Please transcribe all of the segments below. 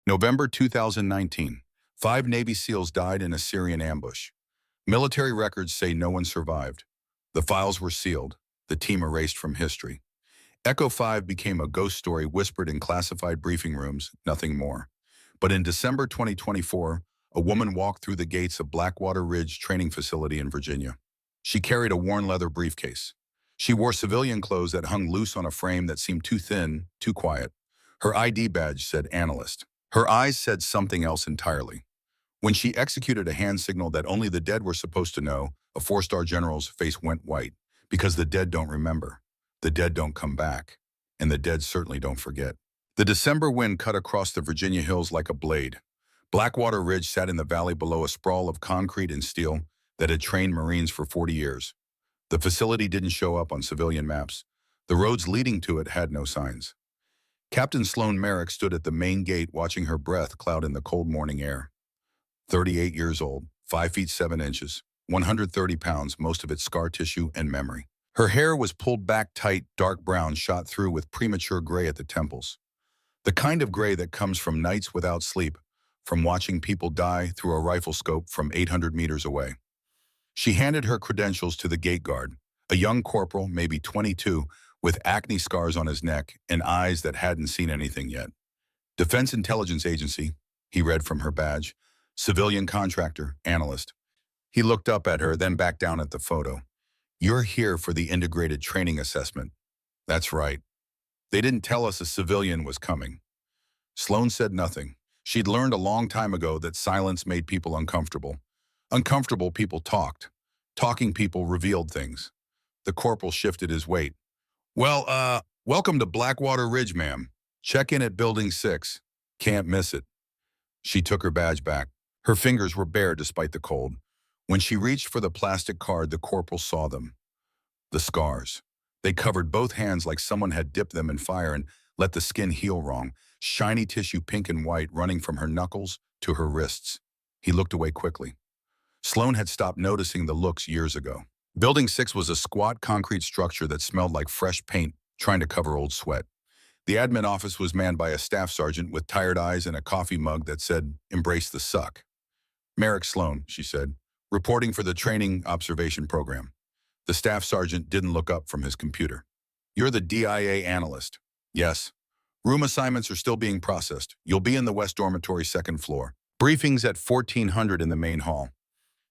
November 2019. 5 Navy SEALs died in a Syrian ambush. Military records say no one survived. The files were sealed, the team erased from history. Echo 5 became a ghost story whispered in classified briefing rooms, nothing more. But in December 2024, a woman walked through the gates of Blackwater Ridge Training Facility in Virginia. She carried a worn leather briefcase. She wore civilian clothes that hung loose on a frame that seemed too thin, too quiet. Her ID badge said analyst. Her eyes said something else entirely. When she executed a hand signal that only the dead were supposed to know, a 4-star general's face went white, because the dead don't remember, the dead don't come back, and the dead certainly don't forget. The December wind cut across the Virginia hills like a blade. Blackwater Ridge sat in the valley below a sprawl of concrete and steel that had trained Marines for 40 years. The facility didn't show up on civilian maps. The roads leading to it had no signs. Captain Sloan Merrick stood at the main gate watching her breath cloud in the cold morning air. 38 years old, 5 feet 7 inches, 130 pounds, most of it scar tissue and memory. Her hair was pulled back tight, dark brown, shot through with premature gray at the temples. The kind of gray that comes from nights without sleep, from watching people die through a rifle scope from 800 meters away. She handed her credentials to the gate guard, a young corporal, maybe 22, with acne scars on his neck and eyes that hadn't seen anything yet. Defense Intelligence Agency, he read from her badge. Civilian contractor, analyst. He looked up at her, then back down at the photo. You're here for the integrated training assessment. That's right. They didn't tell us a civilian was coming. Sloan said nothing. She'd learned a long time ago that silence made people uncomfortable. Uncomfortable people talked. Talking people revealed things. The corporal shifted his weight. Well, welcome to Blackwater Ridge, ma'am. Check in at Building 6. Can't miss it. She took her badge back. Her fingers were bare despite the cold. When she reached for the plastic card, the corporal saw them. The scars. They covered both hands like someone had dipped them in fire and let the skin heal wrong, shiny tissue pink and white running from her knuckles to her wrists. He looked away quickly. Sloan had stopped noticing the looks years ago. Building 6 was a squat concrete structure that smelled like fresh paint trying to cover old sweat. The admin office was manned by a staff sergeant with tired eyes and a coffee mug that said, "Embrace the suck." Merrick Sloan, she said, reporting for the training observation program. The staff sergeant didn't look up from his computer. You're the DIA analyst. Yes. Room assignments are still being processed. You'll be in the West Dormitory, 2nd floor. Briefings at 1400 in the main hall.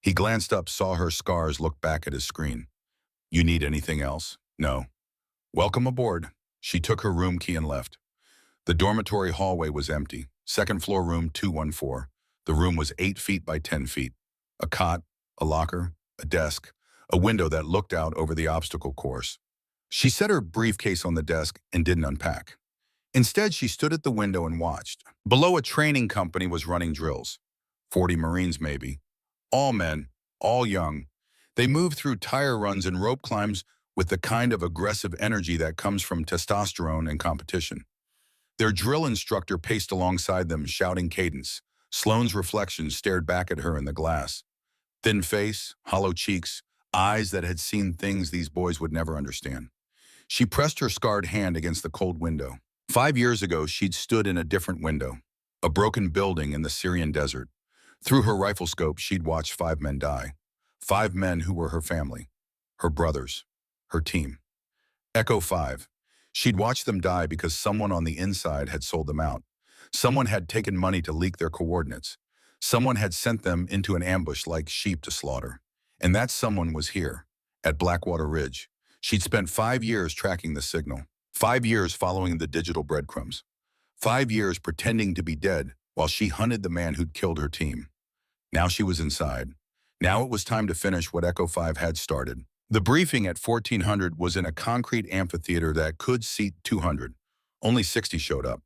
He glanced up, saw her scars, looked back at his screen. You need anything else? No. Welcome aboard. She took her room key and left. The dormitory hallway was empty. 2nd floor room 214. The room was 8 feet by 10 feet. A cot, a locker, a desk, a window that looked out over the obstacle course. She set her briefcase on the desk and didn't unpack. Instead, she stood at the window and watched. Below, a training company was running drills. 40 Marines, maybe. All men, all young. They moved through tire runs and rope climbs with the kind of aggressive energy that comes from testosterone and competition. Their drill instructor paced alongside them, shouting cadence. Sloan's reflection stared back at her in the glass. Thin face, hollow cheeks, eyes that had seen things these boys would never understand. She pressed her scarred hand against the cold window. 5 years ago, she'd stood in a different window, a broken building in the Syrian desert. Through her rifle scope, she'd watched 5 men die. 5 men who were her family, her brothers, her team. Echo 5. She'd watched them die because someone on the inside had sold them out. Someone had taken money to leak their coordinates. Someone had sent them into an ambush like sheep to slaughter. And that someone was here, at Blackwater Ridge. She'd spent 5 years tracking the signal. 5 years following the digital breadcrumbs. 5 years pretending to be dead while she hunted the man who'd killed her team. Now she was inside. Now it was time to finish what Echo 5 had started. The briefing at 1400 was in a concrete amphitheater that could seat 200. Only 60 showed up.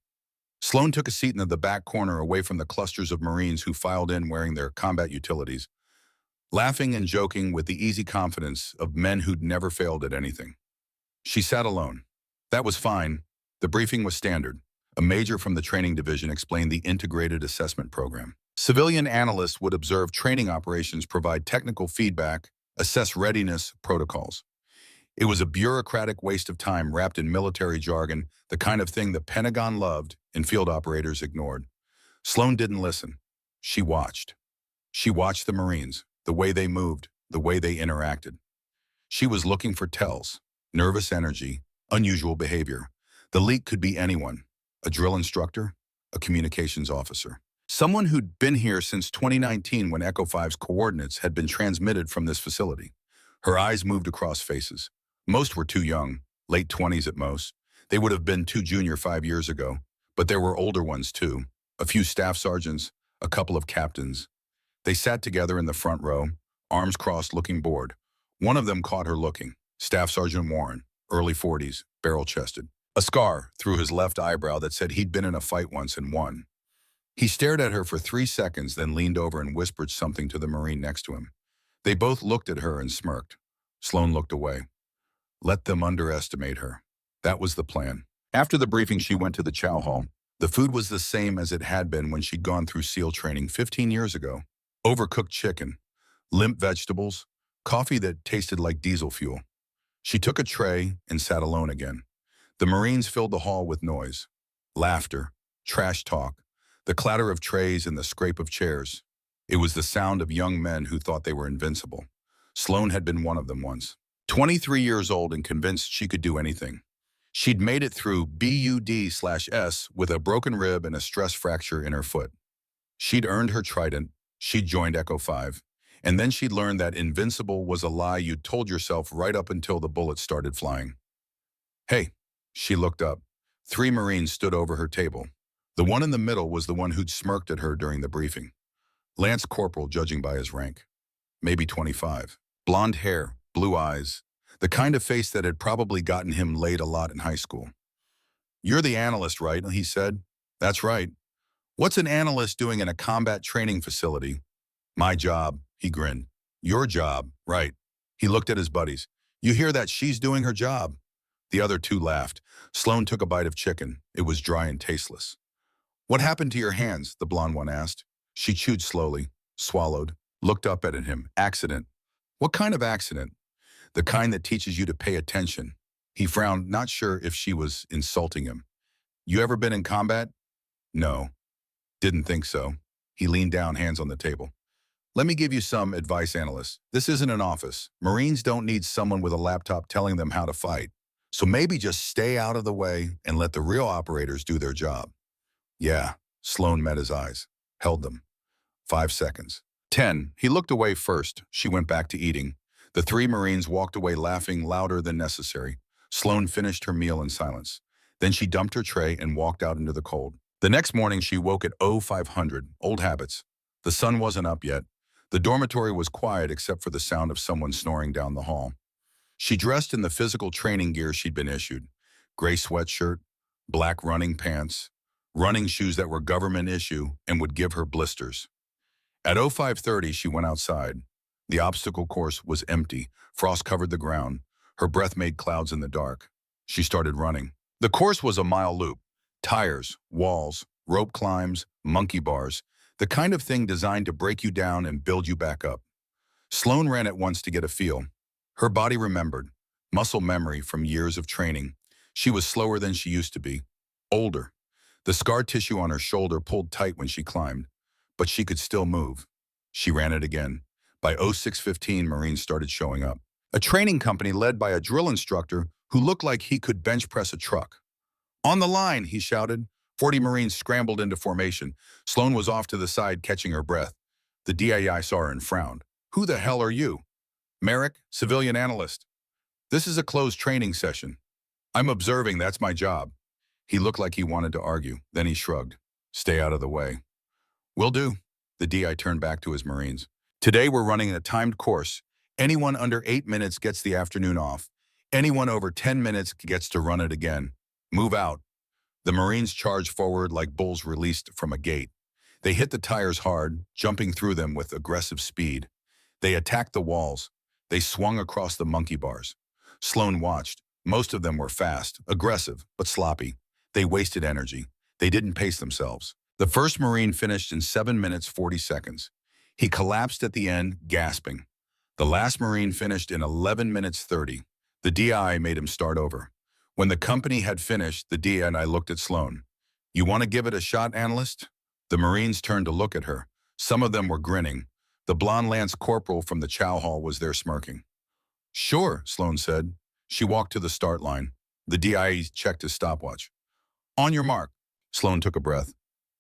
Sloan took a seat in the back corner away from the clusters of Marines who filed in wearing their combat utilities, laughing and joking with the easy confidence of men who'd never failed at anything. She sat alone. That was fine. The briefing was standard. A major from the training division explained the integrated assessment program. Civilian analysts would observe training operations, provide technical feedback, assess readiness protocols. It was a bureaucratic waste of time wrapped in military jargon, the kind of thing the Pentagon loved and field operators ignored. Sloan didn't listen. She watched. She watched the Marines, the way they moved, the way they interacted. She was looking for tells, nervous energy, unusual behavior. The leak could be anyone, a drill instructor, a communications officer. Someone who'd been here since 2019 when Echo 5's coordinates had been transmitted from this facility. Her eyes moved across faces. Most were too young, late 20s at most. They would have been too junior 5 years ago, but there were older ones too. A few staff sergeants, a couple of captains. They sat together in the front row, arms crossed looking bored. One of them caught her looking, Staff Sergeant Warren, early 40s, barrel-chested. A scar through his left eyebrow that said he'd been in a fight once and won. He stared at her for 3 seconds, then leaned over and whispered something to the Marine next to him. They both looked at her and smirked. Sloan looked away. Let them underestimate her. That was the plan. After the briefing, she went to the chow hall. The food was the same as it had been when she'd gone through SEAL training 15 years ago. Overcooked chicken, limp vegetables, coffee that tasted like diesel fuel. She took a tray and sat alone again. The Marines filled the hall with noise. Laughter, trash talk, the clatter of trays and the scrape of chairs. It was the sound of young men who thought they were invincible. Sloan had been one of them once. 23 years old and convinced she could do anything. She'd made it through BUD/S with a broken rib and a stress fracture in her foot. She'd earned her trident. She'd joined Echo 5. And then she'd learned that invincible was a lie you'd told yourself right up until the bullets started flying. Hey, she looked up. 3 Marines stood over her table. The one in the middle was the one who'd smirked at her during the briefing. Lance Corporal, judging by his rank. Maybe 25. Blonde hair, blue eyes. The kind of face that had probably gotten him laid a lot in high school. You're the analyst, right? He said. That's right. What's an analyst doing in a combat training facility? My job, he grinned. Your job, right. He looked at his buddies. You hear that she's doing her job? The other 2 laughed. Sloan took a bite of chicken. It was dry and tasteless. What happened to your hands? The blonde one asked. She chewed slowly, swallowed, looked up at him. Accident. What kind of accident? The kind that teaches you to pay attention. He frowned, not sure if she was insulting him. You ever been in combat? No. Didn't think so. He leaned down, hands on the table. Let me give you some advice, analyst. This isn't an office. Marines don't need someone with a laptop telling them how to fight. So maybe just stay out of the way and let the real operators do their job. Yeah, Sloan met his eyes, held them. 5 seconds. 10. He looked away first. She went back to eating. The 3 Marines walked away laughing louder than necessary. Sloan finished her meal in silence. Then she dumped her tray and walked out into the cold. The next morning, she woke at 0500, old habits. The sun wasn't up yet. The dormitory was quiet except for the sound of someone snoring down the hall. She dressed in the physical training gear she'd been issued. Gray sweatshirt, black running pants, running shoes that were government issue and would give her blisters. At 0530, she went outside. The obstacle course was empty. Frost covered the ground. Her breath made clouds in the dark. She started running. The course was a mile loop. Tires, walls, rope climbs, monkey bars, the kind of thing designed to break you down and build you back up. Sloan ran at once to get a feel. Her body remembered, muscle memory from years of training. She was slower than she used to be, older. The scar tissue on her shoulder pulled tight when she climbed, but she could still move. She ran it again. By 0615, Marines started showing up. A training company led by a drill instructor who looked like he could bench press a truck. On the line, he shouted. 40 Marines scrambled into formation. Sloan was off to the side, catching her breath. The DAI saw her and frowned. Who the hell are you? Merrick, civilian analyst. This is a closed training session. I'm observing, that's my job. He looked like he wanted to argue. Then he shrugged. Stay out of the way. Will do. The DI turned back to his Marines. Today we're running a timed course. Anyone under 8 minutes gets the afternoon off. Anyone over 10 minutes gets to run it again. Move out. The Marines charged forward like bulls released from a gate. They hit the tires hard, jumping through them with aggressive speed. They attacked the walls. They swung across the monkey bars. Sloan watched. Most of them were fast, aggressive, but sloppy. They wasted energy. They didn't pace themselves. The first Marine finished in 7 minutes, 40 seconds. He collapsed at the end, gasping. The last Marine finished in 11 minutes, 30. The DI made him start over. When the company had finished, the DI and I looked at Sloan. You want to give it a shot, analyst? The Marines turned to look at her. Some of them were grinning. The blonde lance corporal from the chow hall was there smirking. Sure, Sloan said. She walked to the start line. The DIE checked his stopwatch. On your mark. Sloan took a breath.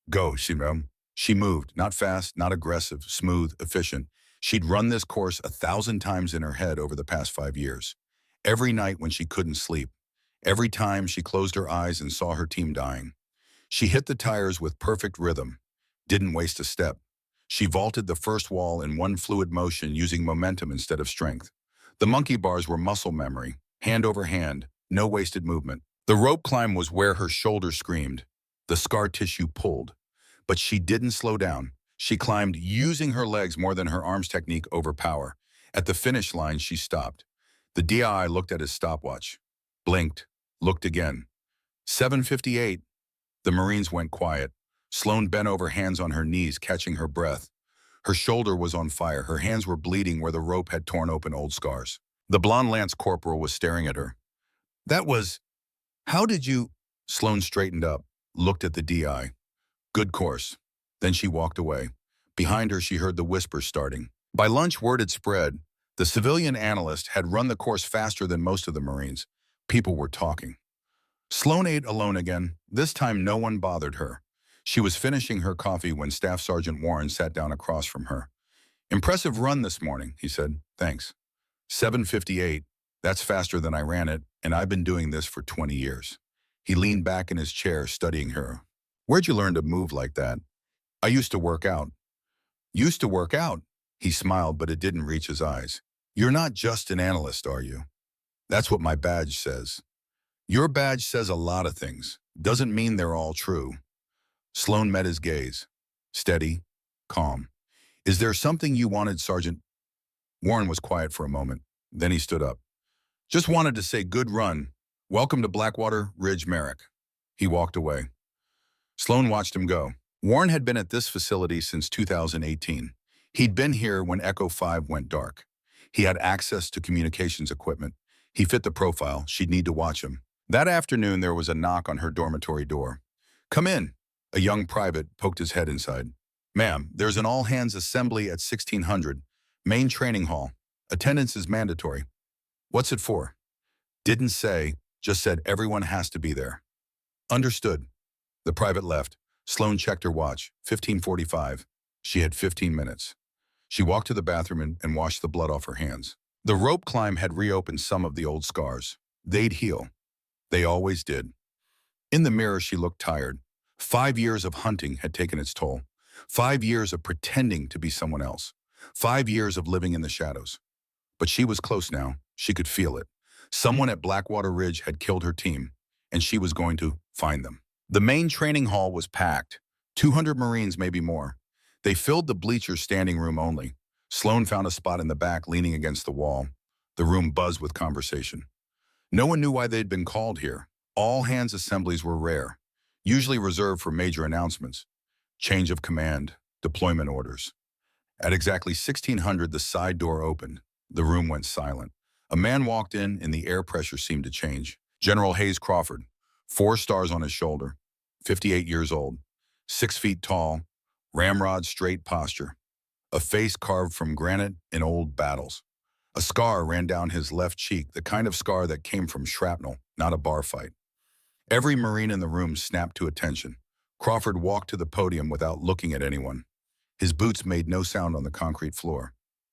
Go, She moved, not fast, not aggressive, smooth, efficient. She'd run this course 1,000 times in her head over the past 5 years. Every night when she couldn't sleep. Every time she closed her eyes and saw her team dying. She hit the tires with perfect rhythm. Didn't waste a step. She vaulted the first wall in one fluid motion using momentum instead of strength. The monkey bars were muscle memory, hand over hand, no wasted movement. The rope climb was where her shoulders screamed. The scar tissue pulled. But she didn't slow down. She climbed using her legs more than her arms technique over power. At the finish line, she stopped. The DI looked at his stopwatch, blinked, looked again. 7:58. The Marines went quiet. Sloan bent over, hands on her knees, catching her breath. Her shoulder was on fire. Her hands were bleeding where the rope had torn open old scars. The blonde lance corporal was staring at her. That was... How did you... Sloan straightened up, looked at the DI. Good course. Then she walked away. Behind her, she heard the whispers starting. By lunch, word had spread. The civilian analyst had run the course faster than most of the Marines. People were talking. Sloan ate alone again. This time, no one bothered her. She was finishing her coffee when Staff Sergeant Warren sat down across from her. Impressive run this morning, he said. Thanks. 7:58. That's faster than I ran it, and I've been doing this for 20 years. He leaned back in his chair, studying her. Where'd you learn to move like that? I used to work out. Used to work out? He smiled, but it didn't reach his eyes. You're not just an analyst, are you? That's what my badge says. Your badge says a lot of things. Doesn't mean they're all true. Sloan met his gaze. Steady, calm. Is there something you wanted, Sergeant? Warren was quiet for a moment. Then he stood up. Just wanted to say good run. Welcome to Blackwater Ridge, Merrick. He walked away. Sloan watched him go. Warren had been at this facility since 2018. He'd been here when Echo 5 went dark. He had access to communications equipment. He fit the profile. She'd need to watch him. That afternoon, there was a knock on her dormitory door. Come in. A young private poked his head inside. Ma'am, there's an all-hands assembly at 1600, main training hall. Attendance is mandatory. What's it for? Didn't say, just said everyone has to be there. Understood. The private left. Sloan checked her watch. 15:45. She had 15 minutes. She walked to the bathroom and washed the blood off her hands. The rope climb had reopened some of the old scars. They'd heal. They always did. In the mirror, she looked tired. 5 years of hunting had taken its toll. 5 years of pretending to be someone else. 5 years of living in the shadows. But she was close now. She could feel it. Someone at Blackwater Ridge had killed her team, and she was going to find them. The main training hall was packed. 200 Marines, maybe more. They filled the bleachers, standing room only. Sloan found a spot in the back, leaning against the wall. The room buzzed with conversation. No one knew why they'd been called here. All-hands assemblies were rare, usually reserved for major announcements. Change of command, deployment orders. At exactly 1600, the side door opened. The room went silent. A man walked in, and the air pressure seemed to change. General Hayes Crawford, 4 stars on his shoulder, 58 years old, 6 feet tall, ramrod straight posture, a face carved from granite in old battles. A scar ran down his left cheek, the kind of scar that came from shrapnel, not a bar fight. Every Marine in the room snapped to attention. Crawford walked to the podium without looking at anyone. His boots made no sound on the concrete floor.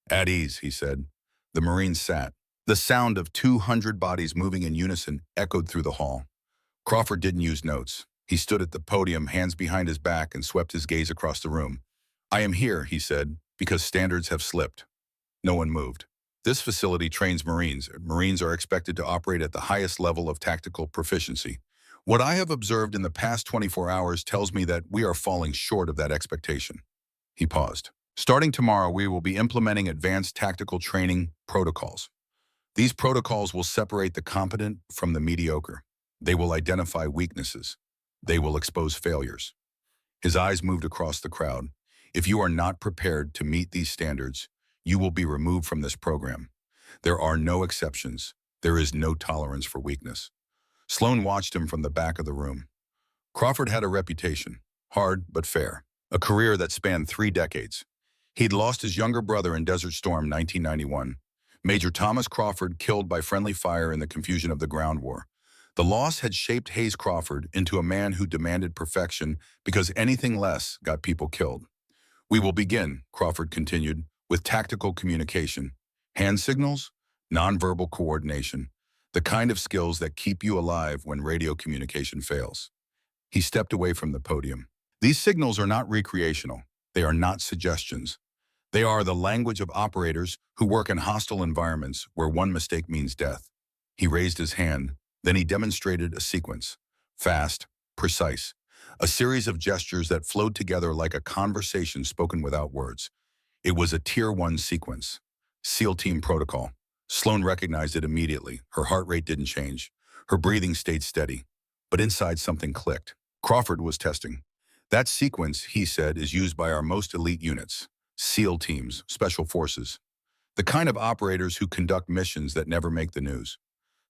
At ease, he said. The Marines sat. The sound of 200 bodies moving in unison echoed through the hall. Crawford didn't use notes. He stood at the podium, hands behind his back, and swept his gaze across the room. I am here, he said, because standards have slipped. No one moved. This facility trains Marines. Marines are expected to operate at the highest level of tactical proficiency. What I have observed in the past 24 hours tells me that we are falling short of that expectation. He paused. Starting tomorrow, we will be implementing advanced tactical training protocols. These protocols will separate the competent from the mediocre. They will identify weaknesses. They will expose failures. His eyes moved across the crowd. If you are not prepared to meet these standards, you will be removed from this program. There are no exceptions. There is no tolerance for weakness. Sloan watched him from the back of the room. Crawford had a reputation, hard but fair. a career that spanned 3 decades. He'd lost his younger brother in Desert Storm 1991, Major Thomas Crawford killed by friendly fire in the confusion of the ground war. The loss had shaped Hayes Crawford into a man who demanded perfection because anything less got people killed. "We will begin," Crawford continued, "with tactical communication, hand signals, nonverbal coordination, the kind of skills that keep you alive when radio communication fails." He stepped away from the podium. "These signals are not recreational. They are not suggestions. They are the language of operators who work in hostile environments where one mistake means death." He raised his hand, then he demonstrated a sequence. Fast, precise, a series of gestures that flowed together like a conversation spoken without words. It was a Tier 1 sequence. SEAL Team Protocol. Sloan recognized it immediately. Her heart rate didn't change. Her breathing stayed steady. But inside something clicked. Crawford was testing. "That sequence," he said, "is used by our most elite units. SEAL teams, special forces. The kind of operators who conduct missions that never make the news.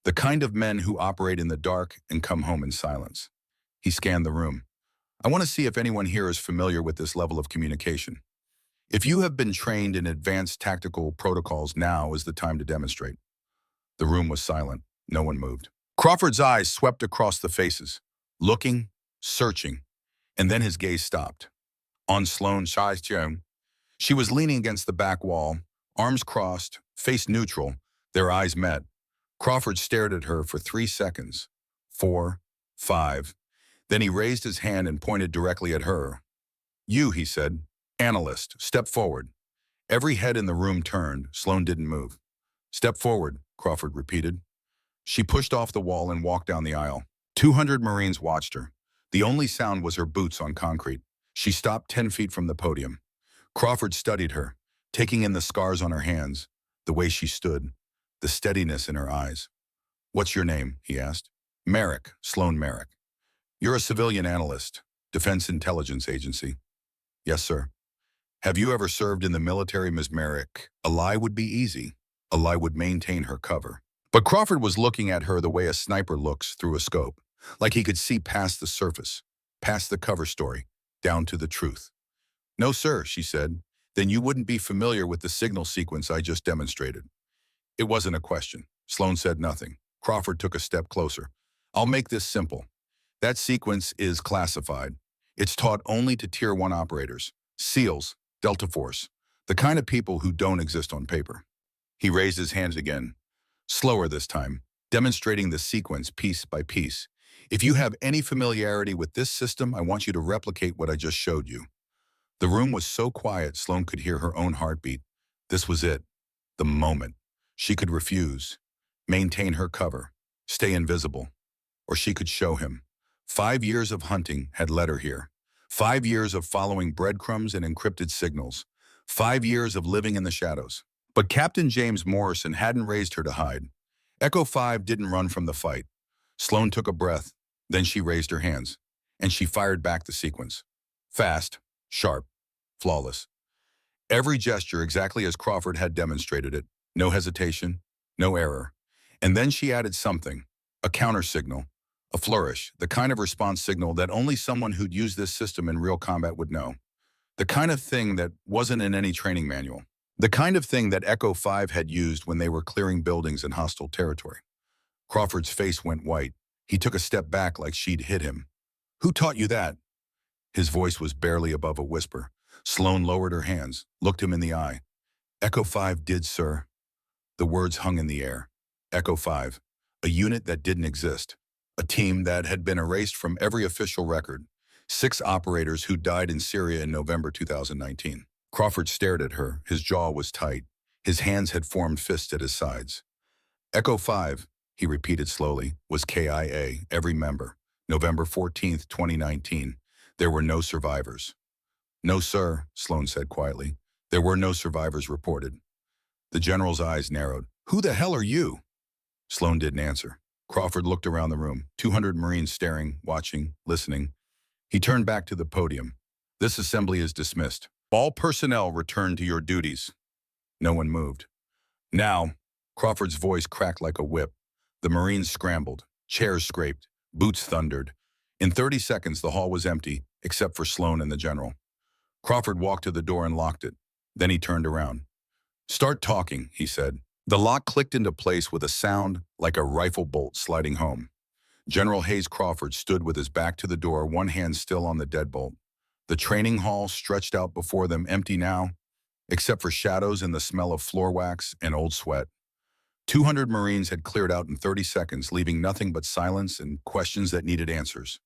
The kind of men who operate in the dark and come home in silence." He scanned the room. "I want to see if anyone here is familiar with this level of communication. If you have been trained in advanced tactical protocols, now is the time to demonstrate." The room was silent. No one moved. Crawford's eyes swept across the faces, looking, searching, and then his gaze stopped. On Sloan Shaistyong. She was leaning against the back wall, arms crossed, face neutral. Their eyes met. Crawford stared at her for 3 seconds. 4, 5. Then he raised his hand and pointed directly at her. "You," he said. "Analyst, step forward." Every head in the room turned. Sloan didn't move. "Step forward," Crawford repeated. She pushed off the wall and walked down the aisle. 200 Marines watched her. The only sound was her boots on concrete. She stopped 10 feet from the podium. Crawford studied her, taking in the scars on her hands, the way she stood, the steadiness in her eyes. "What's your name?" he asked. "Merrick, Sloan Merrick." "You're a civilian analyst, Defense Intelligence Agency." "Yes, sir." "Have you ever served in the military, Ms. Merrick?" A lie would be easy. A lie would maintain her cover. But Crawford was looking at her the way a sniper looks through a scope, like he could see past the surface, past the cover story, down to the truth. "No, sir," she said. "Then you wouldn't be familiar with the signal sequence I just demonstrated." It wasn't a question. Sloan said nothing. Crawford took a step closer. "I'll make this simple. That sequence is classified. It's taught only to Tier 1 operators, SEALs, Delta Force, the kind of people who don't exist on paper." He raised his hands again, slower this time, demonstrating the sequence piece by piece. "If you have any familiarity with this system, I want you to replicate what I just showed you." The room was so quiet Sloan could hear her own heartbeat. This was it. The moment. She could refuse, maintain her cover, stay invisible, or she could show him. 5 years of hunting had led her here. 5 years of following breadcrumbs and encrypted signals. 5 years of living in the shadows. But Captain James Morrison hadn't raised her to hide. Echo 5 didn't run from the fight. Sloan took a breath, then she raised her hands, and she fired back the sequence. Fast, sharp, flawless. Every gesture exactly as Crawford had demonstrated it. No hesitation, no error. And then she added something, a counter signal, a flourish, the kind of response signal that only someone who'd used this system in real combat would know. The kind of thing that wasn't in any training manual. The kind of thing that Echo 5 had used when they were clearing buildings in hostile territory. Crawford's face went white. He took a step back like she'd hit him. "Who taught you that?" His voice was barely above a whisper. Sloan lowered her hands, looked him in the eye. "Echo 5 did, sir." The words hung in the air. Echo 5, a unit that didn't exist. A team that had been erased from every official record. 6 operators who died in Syria in November 2019. Crawford stared at her. His jaw was tight. His hands had formed fists at his sides. "Echo 5, he repeated slowly, "was KIA, every member. November 14th, 2019. There were no survivors." "No, sir," Sloan said quietly. "There were no survivors reported." The general's eyes narrowed. "Who the hell are you?" Sloan didn't answer. Crawford looked around the room, 200 Marines staring, watching, listening. He turned back to the podium. "This assembly is dismissed. All personnel return to your duties." No one moved. "Now," Crawford's voice cracked like a whip. The Marines scrambled. Chairs scraped. Boots thundered. In 30 seconds, the hall was empty, except for Sloan and the general. Crawford walked to the door and locked it. Then he turned around. "Start talking," he said. The lock clicked into place with a sound like a rifle bolt sliding home. General Hayes Crawford stood with his back to the door, one hand still on the deadbolt. The training hall stretched out before them, empty now, except for shadows and the smell of floor wax and old sweat. 200 Marines had cleared out in 30 seconds, leaving nothing but silence and questions that needed answers.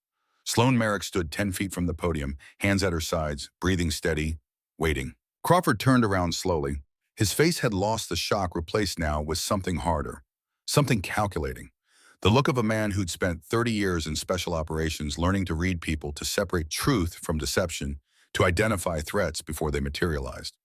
Sloan Merrick stood 10 feet from the podium, hands at her sides, breathing steady, waiting. Crawford turned around slowly. His face had lost the shock, replaced now with something harder, something calculating. The look of a man who'd spent 30 years in special operations, learning to read people, to separate truth from deception, to identify threats before they materialized.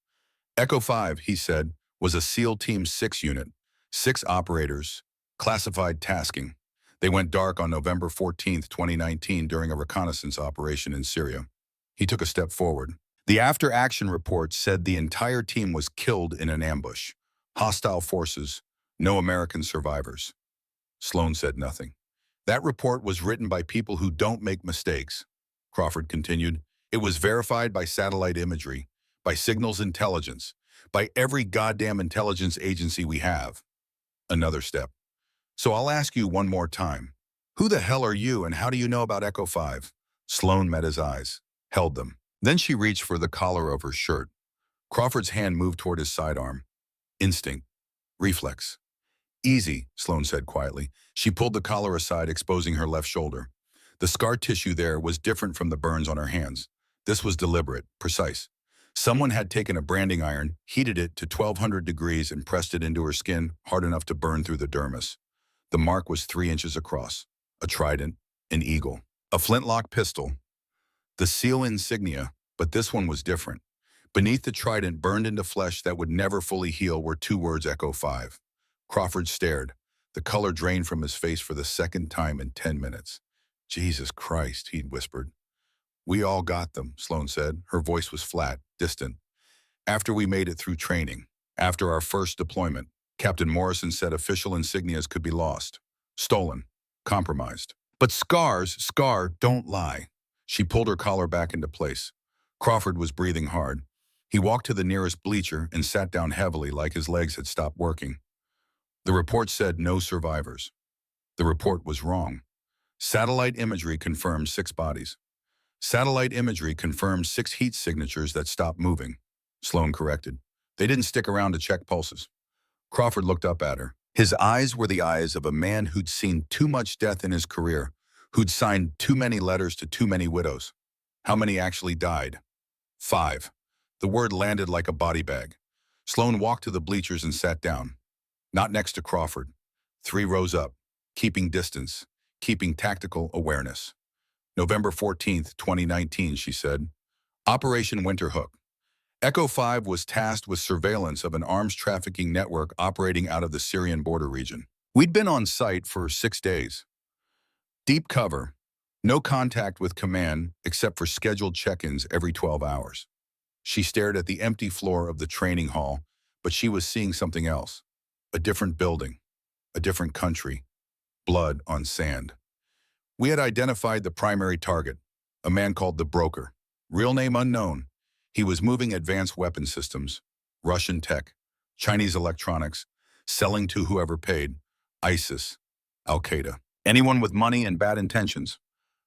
Echo 5, he said, was a SEAL Team 6 unit, 6 operators, classified tasking. They went dark on November 14, 2019, during a reconnaissance operation in Syria. He took a step forward. The after-action report said the entire team was killed in an ambush. Hostile forces, no American survivors. Sloan said nothing. That report was written by people who don't make mistakes, Crawford continued. It was verified by satellite imagery, by signals intelligence, by every goddamn intelligence agency we have. Another step. So I'll ask you one more time. Who the hell are you and how do you know about Echo 5? Sloan met his eyes, held them. Then she reached for the collar of her shirt. Crawford's hand moved toward his sidearm. Instinct. Reflex. Easy, Sloan said quietly. She pulled the collar aside, exposing her left shoulder. The scar tissue there was different from the burns on her hands. This was deliberate, precise. Someone had taken a branding iron, heated it to 1200 degrees and pressed it into her skin hard enough to burn through the dermis. The mark was 3 inches across. A trident, an eagle, a flintlock pistol. The SEAL insignia, but this one was different. Beneath the trident, burned into flesh that would never fully heal, were 2 words, Echo 5. Crawford stared. The color drained from his face for the second time in 10 minutes. Jesus Christ, he'd whispered. We all got them, Sloan said. Her voice was flat, distant. After we made it through training, after our first deployment, Captain Morrison said official insignias could be lost, stolen, compromised. But scars don't lie. She pulled her collar back into place. Crawford was breathing hard. He walked to the nearest bleacher and sat down heavily, like his legs had stopped working. The report said no survivors. The report was wrong. Satellite imagery confirmed 6 bodies. Satellite imagery confirmed 6 heat signatures that stopped moving. Sloan corrected. They didn't stick around to check pulses. Crawford looked up at her. His eyes were the eyes of a man who'd seen too much death in his career, who'd signed too many letters to too many widows. How many actually died? 5. The word landed like a body bag. Sloan walked to the bleachers and sat down. Not next to Crawford. 3 rows up, keeping distance, keeping tactical awareness. November 14th, 2019, she said. Operation Winterhook. Echo 5 was tasked with surveillance of an arms trafficking network operating out of the Syrian border region. We'd been on site for 6 days. Deep cover, no contact with command except for scheduled check-ins every 12 hours. She stared at the empty floor of the training hall, but she was seeing something else. A different building, a different country, blood on sand. We had identified the primary target, a man called the Broker, real name unknown. He was moving advanced weapon systems, Russian tech, Chinese electronics, selling to whoever paid, ISIS, Al-Qaeda, anyone with money and bad intentions.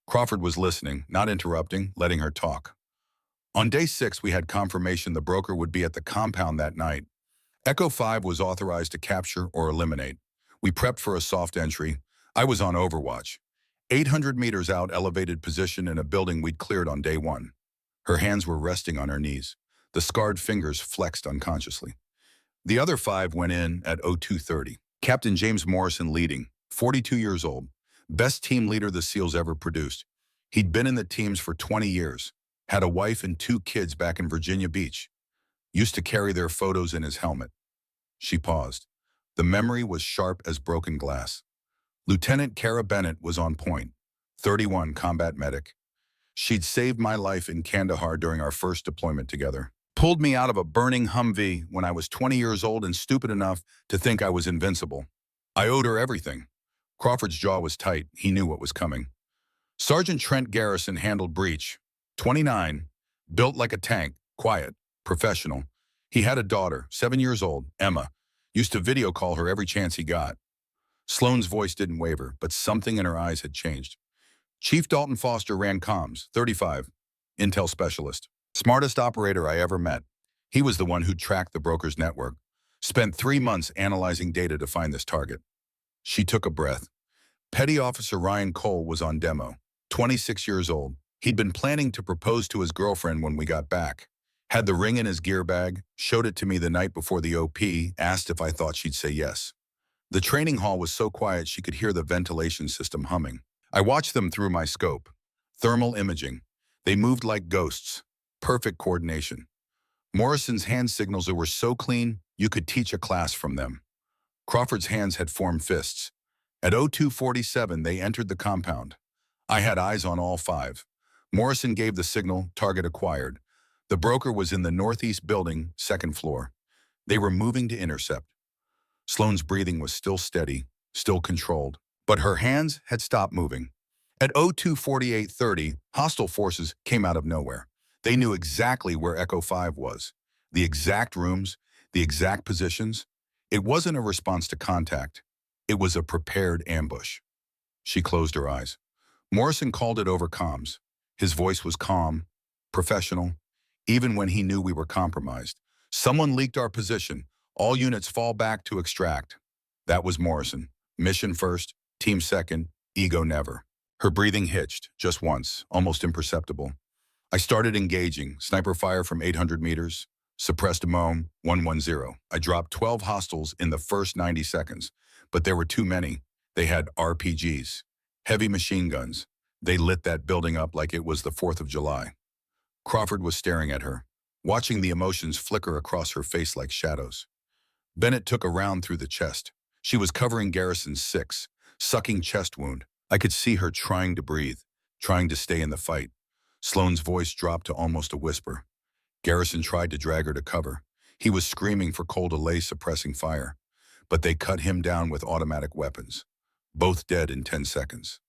Crawford was listening, not interrupting, letting her talk. On day 6, we had confirmation the Broker would be at the compound that night. Echo 5 was authorized to capture or eliminate. We prepped for a soft entry. I was on overwatch. 800 meters out, elevated position in a building we'd cleared on day 1. Her hands were resting on her knees. The scarred fingers flexed unconsciously. The other 5 went in at 02:30. Captain James Morrison leading, 42 years old, best team leader the SEALs ever produced. He'd been in the teams for 20 years, had a wife and 2 kids back in Virginia Beach, used to carry their photos in his helmet. She paused. The memory was sharp as broken glass. Lieutenant Kara Bennett was on point, 31, combat medic. She'd saved my life in Kandahar during our first deployment together. Pulled me out of a burning Humvee when I was 20 years old and stupid enough to think I was invincible. I owed her everything. Crawford's jaw was tight. He knew what was coming. Sergeant Trent Garrison handled breach, 29, Built like a tank, quiet, professional. He had a daughter, 7 years old, Emma. Used to video call her every chance he got. Sloane's voice didn't waver, but something in her eyes had changed. Chief Dalton Foster ran comms, 35, intel specialist. Smartest operator I ever met. He was the one who tracked the broker's network. Spent 3 months analyzing data to find this target. She took a breath. Petty Officer Ryan Cole was on demo, 26 years old. He'd been planning to propose to his girlfriend when we got back. Had the ring in his gear bag, showed it to me the night before the OP, asked if I thought she'd say yes. The training hall was so quiet she could hear the ventilation system humming. I watched them through my scope. Thermal imaging. They moved like ghosts. Perfect coordination. Morrison's hand signals were so clean, you could teach a class from them. Crawford's hands had formed fists. At 02:47, they entered the compound. I had eyes on all five. Morrison gave the signal, target acquired. The broker was in the northeast building, second floor. They were moving to intercept. Sloane's breathing was still steady, still controlled, but her hands had stopped moving. At 02:48:30, hostile forces came out of nowhere. They knew exactly where Echo 5 was, the exact rooms, the exact positions. It wasn't a response to contact. It was a prepared ambush. She closed her eyes. Morrison called it over comms. His voice was calm, professional, even when he knew we were compromised. Someone leaked our position. All units fall back to extract. That was Morrison. Mission first, team second, ego never. Her breathing hitched, just once, almost imperceptible. I started engaging, sniper fire from 800 meters, suppressed MOM 110. I dropped 12 hostiles in the first 90 seconds, but there were too many. They had RPGs, heavy machine guns. They lit that building up like it was the 4th of July. Crawford was staring at her, watching the emotions flicker across her face like shadows. Bennett took a round through the chest. She was covering Garrison's 6, sucking chest wound. I could see her trying to breathe, trying to stay in the fight. Sloane's voice dropped to almost a whisper. Garrison tried to drag her to cover. He was screaming for Cole to lay suppressing fire, but they cut him down with automatic weapons. Both dead in 10 seconds.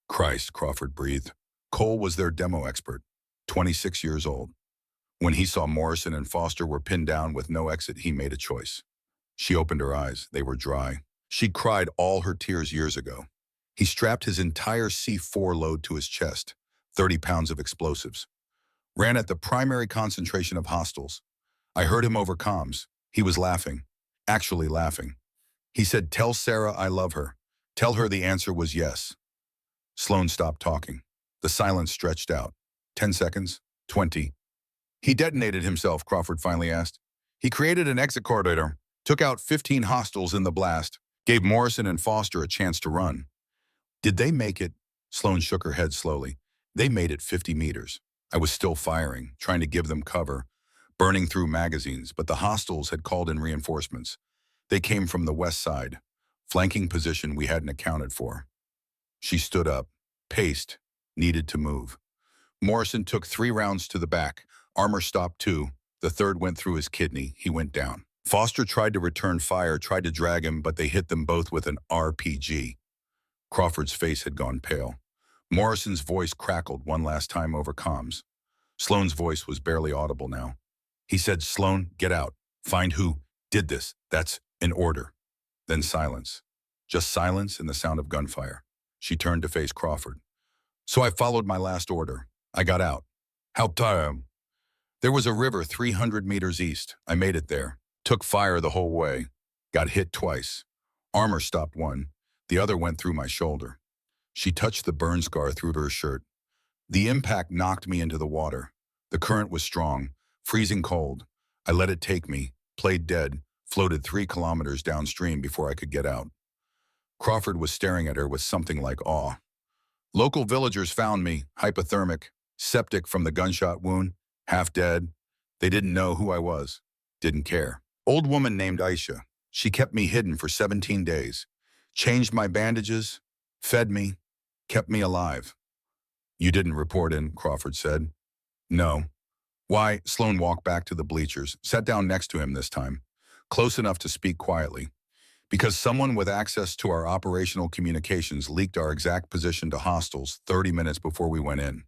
Christ, Crawford breathed. Cole was their demo expert, 26 years old. When he saw Morrison and Foster were pinned down with no exit, he made a choice. She opened her eyes. They were dry. She'd cried all her tears years ago. He strapped his entire C4 load to his chest, 30 pounds of explosives. Ran at the primary concentration of hostiles. I heard him over comms. He was laughing, actually laughing. He said, "Tell Sarah I love her. Tell her the answer was yes." Sloane stopped talking. The silence stretched out. 10 seconds, 20. He detonated himself, Crawford finally asked. He created an exit corridor, took out 15 hostiles in the blast, gave Morrison and Foster a chance to run. Did they make it? Sloane shook her head slowly. They made it 50 meters. I was still firing, trying to give them cover, burning through magazines, but the hostiles had called in reinforcements. They came from the west side, flanking position we hadn't accounted for. She stood up, paced, needed to move. Morrison took 3 rounds to the back. Armor stopped 2. The third went through his kidney. He went down. Foster tried to return fire, tried to drag him, but they hit them both with an RPG. Crawford's face had gone pale. Morrison's voice crackled one last time over comms. Sloane's voice was barely audible now. He said, "Sloane, get out. Find who did this. That's an order." Then silence. Just silence and the sound of gunfire. She turned to face Crawford. "So I followed my last order. I got out. Helped him. There was a river 300 meters east. I made it there. Took fire the whole way. Got hit twice. Armor stopped one. The other went through my shoulder." She touched the burn scar through her shirt. "The impact knocked me into the water. The current was strong, freezing cold. I let it take me, played dead, floated 3 kilometers downstream before I could get out." Crawford was staring at her with something like awe. "Local villagers found me, hypothermic, septic from the gunshot wound, half dead. They didn't know who I was, didn't care. Old woman named Aisha. She kept me hidden for 17 days. Changed my bandages, fed me, kept me alive." "You didn't report in," Crawford said. "No." "Why?" Sloane walked back to the bleachers, sat down next to him this time, close enough to speak quietly. "Because someone with access to our operational communications leaked our exact position to hostiles 30 minutes before we went in.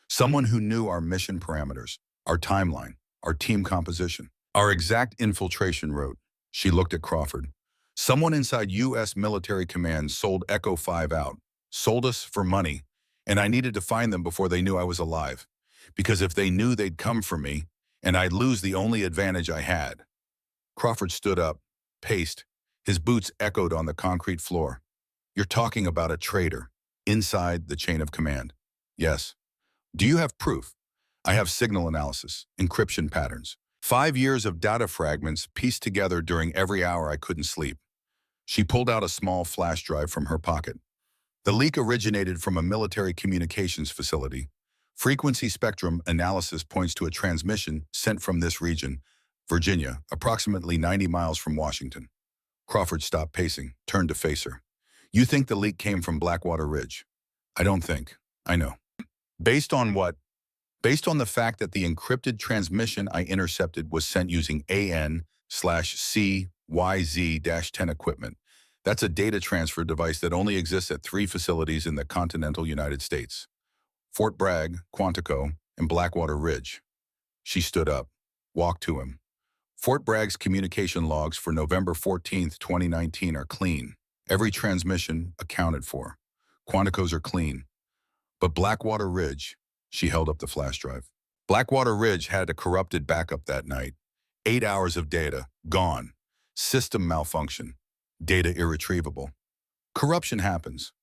Someone who knew our mission parameters. our timeline, our team composition, our exact infiltration route. She looked at Crawford. Someone inside U.S. military command sold Echo 5 out, sold us for money, and I needed to find them before they knew I was alive. Because if they knew, they'd come for me, and I'd lose the only advantage I had. Crawford stood up, paced. His boots echoed on the concrete floor. You're talking about a traitor, inside the chain of command. Yes. Do you have proof? I have signal analysis, encryption patterns, 5 years of data fragments pieced together during every hour I couldn't sleep. She pulled out a small flash drive from her pocket. The leak originated from a military communications facility. Frequency spectrum analysis points to a transmission sent from this region, Virginia, approximately 90 miles from Washington. Crawford stopped pacing, turned to face her. You think the leak came from Blackwater Ridge? I don't think. I know. Based on what? Based on the fact that the encrypted transmission I intercepted was sent using AN/CYZ-10 equipment. That's a data transfer device that only exists at 3 facilities in the continental United States: Fort Bragg, Quantico, and Blackwater Ridge. She stood up, walked to him. Fort Bragg's communication logs for November 14, 2019 are clean. Every transmission accounted for. Quantico's are clean. But Blackwater Ridge, she held up the flash drive. Blackwater Ridge had a corrupted backup that night. 8 hours of data, gone. System malfunction. Data irretrievable. Corruption happens.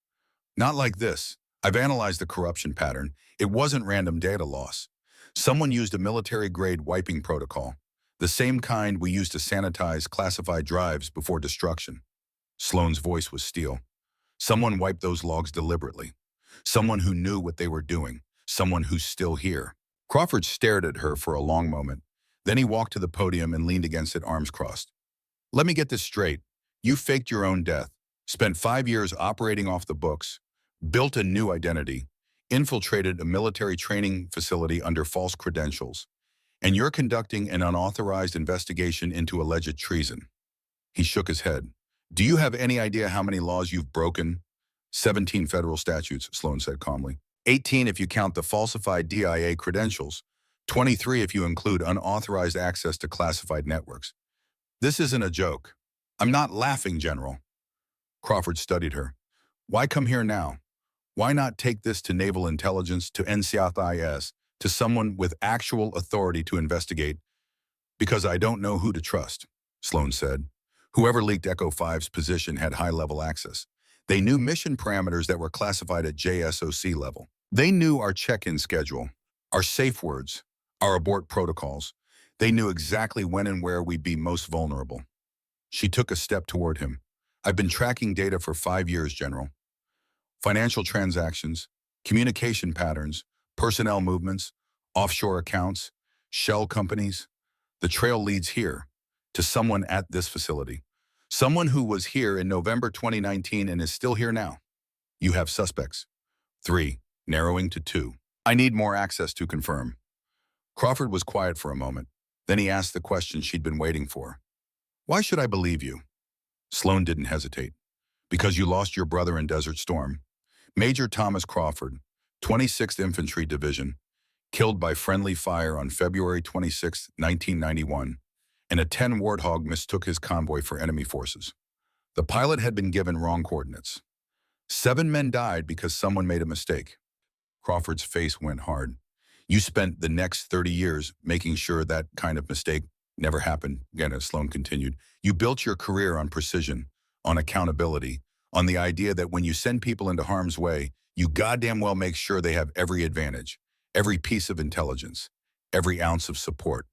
Not like this. I've analyzed the corruption pattern. It wasn't random data loss. Someone used a military-grade wiping protocol, the same kind we use to sanitize classified drives before destruction. Sloane's voice was steel. Someone wiped those logs deliberately. Someone who knew what they were doing. Someone who's still here. Crawford stared at her for a long moment. Then he walked to the podium and leaned against it, arms crossed. Let me get this straight. You faked your own death, spent 5 years operating off the books, built a new identity, infiltrated a military training facility under false credentials, and you're conducting an unauthorized investigation into alleged treason. He shook his head. Do you have any idea how many laws you've broken? 17 federal statutes, Sloane said calmly. 18 if you count the falsified DIA credentials. 23 if you include unauthorized access to classified networks. This isn't a joke. I'm not laughing, General. Crawford studied her. Why come here now? Why not take this to Naval Intelligence, to NCIS, to someone with actual authority to investigate? Because I don't know who to trust, Sloane said. Whoever leaked Echo 5's position had high-level access. They knew mission parameters that were classified at JSOC level. They knew our check-in schedule, our safe words, our abort protocols. They knew exactly when and where we'd be most vulnerable. She took a step toward him. I've been tracking data for 5 years, General. Financial transactions, communication patterns, personnel movements, offshore accounts, shell companies. The trail leads here, to someone at this facility. Someone who was here in November 2019 and is still here now. You have suspects. 3, narrowing to 2. I need more access to confirm. Crawford was quiet for a moment. Then he asked the question she'd been waiting for. Why should I believe you? Sloane didn't hesitate. Because you lost your brother in Desert Storm. Major Thomas Crawford, 26th Infantry Division, killed by friendly fire on February 26, 1991, and a 10 Warthog mistook his convoy for enemy forces. The pilot had been given wrong coordinates. 7 men died because someone made a mistake. Crawford's face went hard. You spent the next 30 years making sure that kind of mistake never happened, again, as Sloane continued. You built your career on precision, on accountability, on the idea that when you send people into harm's way, you goddamn well make sure they have every advantage, every piece of intelligence, every ounce of support.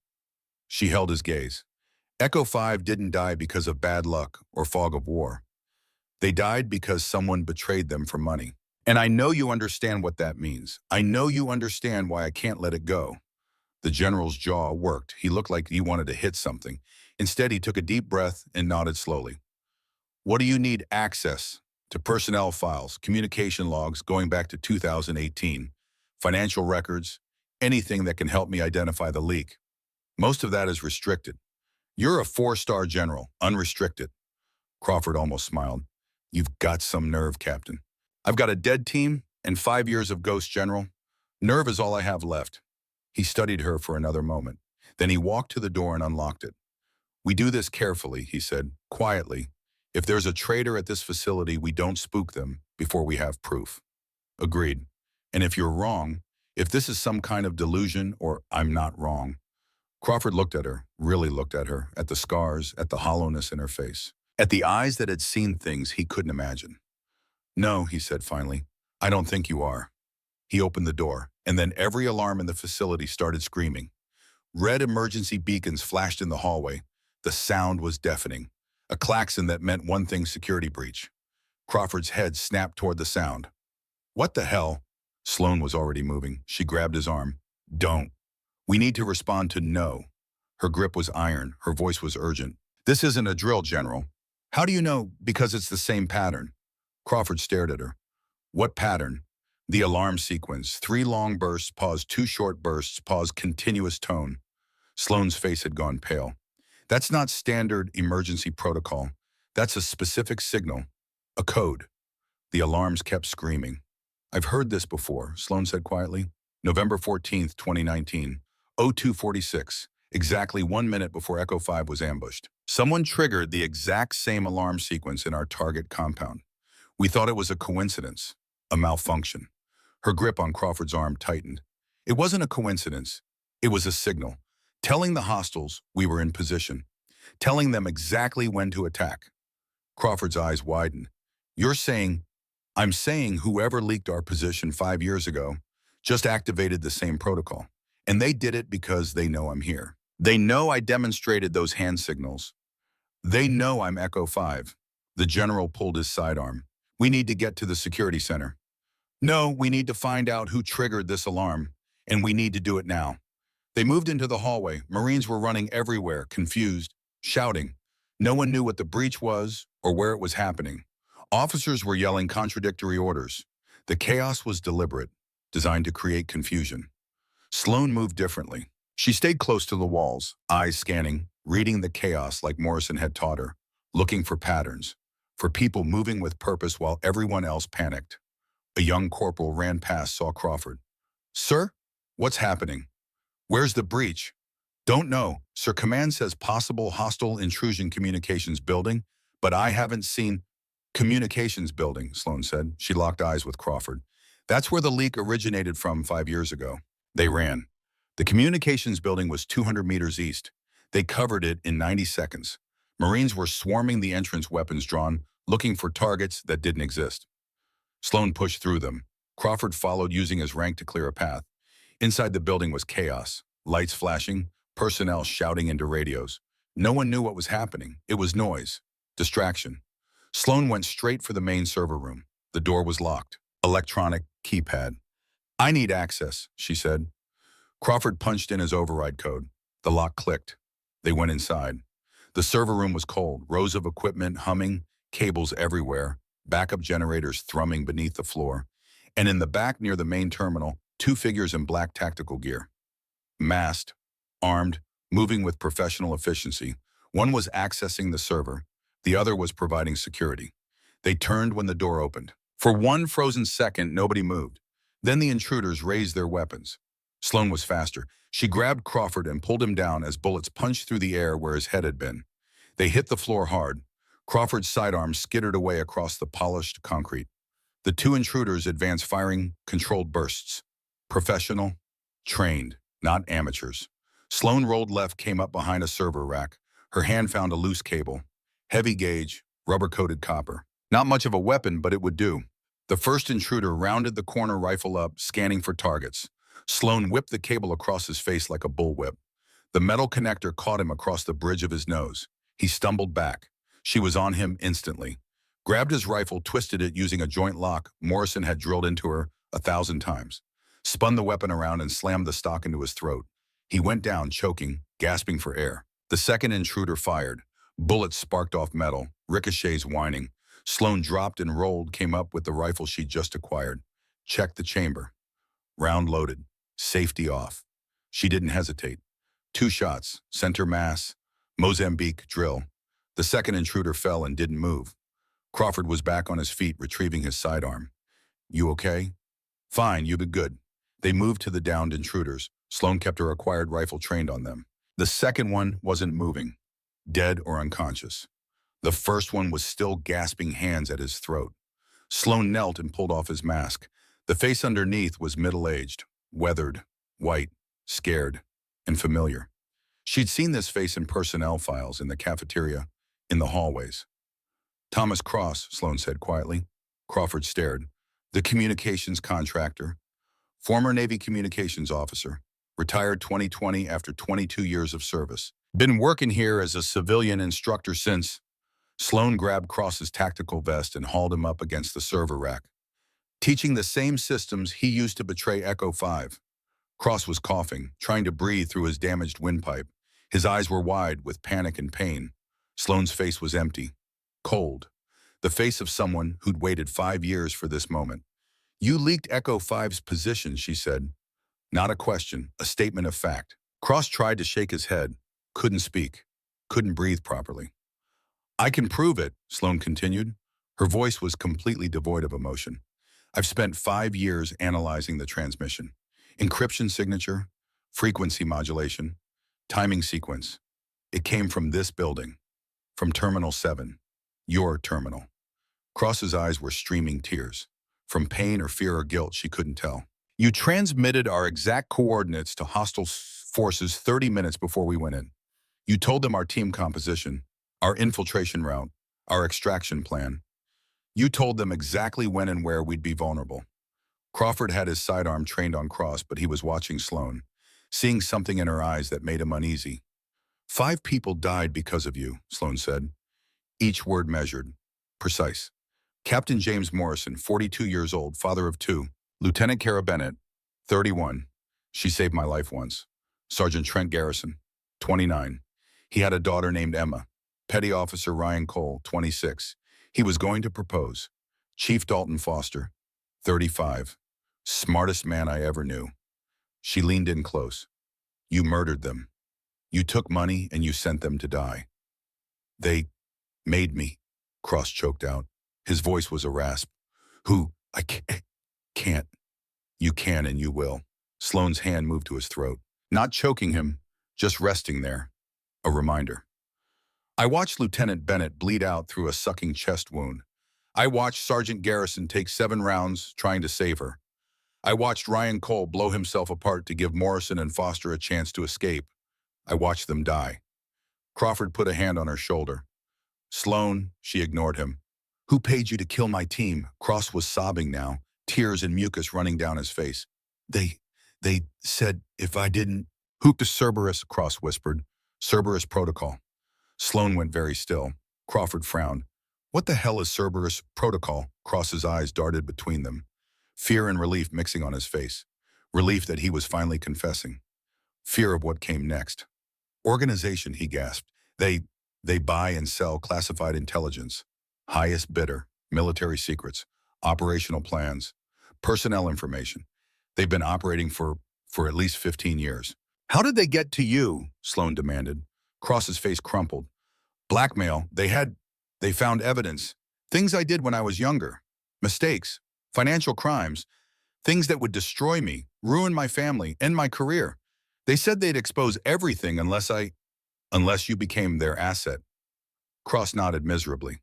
She held his gaze. Echo 5 didn't die because of bad luck or fog of war. They died because someone betrayed them for money. And I know you understand what that means. I know you understand why I can't let it go. The general's jaw worked. He looked like he wanted to hit something. Instead, he took a deep breath and nodded slowly. What do you need access to? Personnel files, communication logs going back to 2018, financial records, anything that can help me identify the leak. Most of that is restricted. You're a 4-star general, unrestricted. Crawford almost smiled. You've got some nerve, Captain. I've got a dead team and 5 years of ghost, General. Nerve is all I have left. He studied her for another moment. Then he walked to the door and unlocked it. "We do this carefully," he said, quietly. "If there's a traitor at this facility, we don't spook them before we have proof." "Agreed. And if you're wrong, if this is some kind of delusion or I'm not wrong." Crawford looked at her, really looked at her, at the scars, at the hollowness in her face, at the eyes that had seen things he couldn't imagine. "No," he said finally, "I don't think you are." He opened the door, and then every alarm in the facility started screaming. Red emergency beacons flashed in the hallway. The sound was deafening. A klaxon that meant one thing: security breach. Crawford's head snapped toward the sound. "What the hell?" Sloan was already moving. She grabbed his arm. "Don't. We need to respond to no." Her grip was iron. Her voice was urgent. "This isn't a drill, General." "How do you know?" "Because it's the same pattern." Crawford stared at her. "What pattern?" "The alarm sequence. 3 long bursts, pause, 2 short bursts, pause, continuous tone." Sloan's face had gone pale. "That's not standard emergency protocol. That's a specific signal. A code." The alarms kept screaming. "I've heard this before," Sloan said quietly. "November 14th, 2019, 0246, exactly 1 minute before Echo 5 was ambushed. Someone triggered the exact same alarm sequence in our target compound. We thought it was a coincidence, a malfunction." Her grip on Crawford's arm tightened. "It wasn't a coincidence. It was a signal, telling the hostiles we were in position, telling them exactly when to attack." Crawford's eyes widened. "You're saying—" "I'm saying whoever leaked our position 5 years ago just activated the same protocol. And they did it because they know I'm here. They know I demonstrated those hand signals. They know I'm Echo 5. The general pulled his sidearm. "We need to get to the security center." "No, we need to find out who triggered this alarm, and we need to do it now." They moved into the hallway. Marines were running everywhere, confused, shouting. No one knew what the breach was or where it was happening. Officers were yelling contradictory orders. The chaos was deliberate, designed to create confusion. Sloan moved differently. She stayed close to the walls, eyes scanning, reading the chaos like Morrison had taught her, looking for patterns, for people moving with purpose while everyone else panicked. A young corporal ran past, saw Crawford. "Sir? What's happening?" "Where's the breach?" "Don't know. Sir, command says possible hostile intrusion communications building, but I haven't seen—" "Communications building," Sloan said. She locked eyes with Crawford. "That's where the leak originated from 5 years ago." They ran. The communications building was 200 meters east. They covered it in 90 seconds. Marines were swarming the entrance, weapons drawn, looking for targets that didn't exist. Sloan pushed through them. Crawford followed, using his rank to clear a path. Inside the building was chaos. Lights flashing, personnel shouting into radios. No one knew what was happening. It was noise, distraction. Sloan went straight for the main server room. The door was locked. Electronic keypad. "I need access," she said. Crawford punched in his override code. The lock clicked. They went inside. The server room was cold, rows of equipment humming, cables everywhere, backup generators thrumming beneath the floor. And in the back near the main terminal, 2 figures in black tactical gear. Masked, armed, moving with professional efficiency. One was accessing the server. The other was providing security. They turned when the door opened. For 1 frozen second, nobody moved. Then the intruders raised their weapons. Sloan was faster. She grabbed Crawford and pulled him down as bullets punched through the air where his head had been. They hit the floor hard. Crawford's sidearm skittered away across the polished concrete. The 2 intruders advanced, firing controlled bursts. Professional, trained, not amateurs. Sloan rolled left, came up behind a server rack. Her hand found a loose cable. Heavy gauge, rubber-coated copper. Not much of a weapon, but it would do. The first intruder rounded the corner, rifle up, scanning for targets. Sloan whipped the cable across his face like a bullwhip. The metal connector caught him across the bridge of his nose. He stumbled back. She was on him instantly. Grabbed his rifle, twisted it using a joint lock Morrison had drilled into her 1,000 times. Spun the weapon around and slammed the stock into his throat. He went down, choking, gasping for air. The second intruder fired. Bullets sparked off metal, ricochets whining. Sloan dropped and rolled, came up with the rifle she'd just acquired. Checked the chamber. Round loaded. Safety off. She didn't hesitate. 2 shots, center mass, Mozambique drill. The second intruder fell and didn't move. Crawford was back on his feet, retrieving his sidearm. "You okay?" "Fine, you be good." They moved to the downed intruders. Sloan kept her acquired rifle trained on them. The second one wasn't moving, dead or unconscious. The first one was still gasping hands at his throat. Sloan knelt and pulled off his mask. The face underneath was middle-aged, weathered, white, scared, and familiar. She'd seen this face in personnel files, in the cafeteria, in the hallways. Thomas Cross, Sloan said quietly. Crawford stared. The communications contractor, former Navy communications officer, retired 2020 after 22 years of service. Been working here as a civilian instructor since. Sloan grabbed Cross's tactical vest and hauled him up against the server rack. Teaching the same systems he used to betray Echo 5. Cross was coughing, trying to breathe through his damaged windpipe. His eyes were wide with panic and pain. Sloan's face was empty, cold. The face of someone who'd waited 5 years for this moment. You leaked Echo 5's position, she said. Not a question, a statement of fact. Cross tried to shake his head, couldn't speak, couldn't breathe properly. I can prove it, Sloan continued. Her voice was completely devoid of emotion. I've spent 5 years analyzing the transmission. Encryption signature, frequency modulation, timing sequence. It came from this building, from Terminal 7, your terminal. Cross's eyes were streaming tears. From pain or fear or guilt, she couldn't tell. You transmitted our exact coordinates to hostile forces 30 minutes before we went in. You told them our team composition, our infiltration route, our extraction plan. You told them exactly when and where we'd be vulnerable. Crawford had his sidearm trained on Cross, but he was watching Sloan, seeing something in her eyes that made him uneasy. 5 people died because of you, Sloan said. Each word measured, precise. Captain James Morrison, 42 years old, father of 2. Lieutenant Kara Bennett, 31. She saved my life once. Sergeant Trent Garrison, 29. He had a daughter named Emma. Petty Officer Ryan Cole, 26. He was going to propose. Chief Dalton Foster, 35. Smartest man I ever knew. She leaned in close. You murdered them. You took money and you sent them to die. They made me, Cross choked out. His voice was a rasp. Who? I can't. You can and you will. Sloan's hand moved to his throat. Not choking him, just resting there. A reminder. I watched Lieutenant Bennett bleed out through a sucking chest wound. I watched Sergeant Garrison take 7 rounds trying to save her. I watched Ryan Cole blow himself apart to give Morrison and Foster a chance to escape. I watched them die. Crawford put a hand on her shoulder. Sloan, she ignored him. Who paid you to kill my team? Cross was sobbing now, tears and mucus running down his face. They said if I didn't. Hoop to Cerberus, Cross whispered. Cerberus protocol. Sloan went very still. Crawford frowned. What the hell is Cerberus protocol? Cross's eyes darted between them. Fear and relief mixing on his face. Relief that he was finally confessing. Fear of what came next. Organization, he gasped. They buy and sell classified intelligence. Highest bidder, military secrets, operational plans, personnel information. They've been operating for at least 15 years. How did they get to you? Sloan demanded. Cross's face crumpled. Blackmail. They found evidence. Things I did when I was younger. Mistakes. Financial crimes. Things that would destroy me, ruin my family, end my career. They said they'd expose everything unless you became their asset. Cross nodded miserably.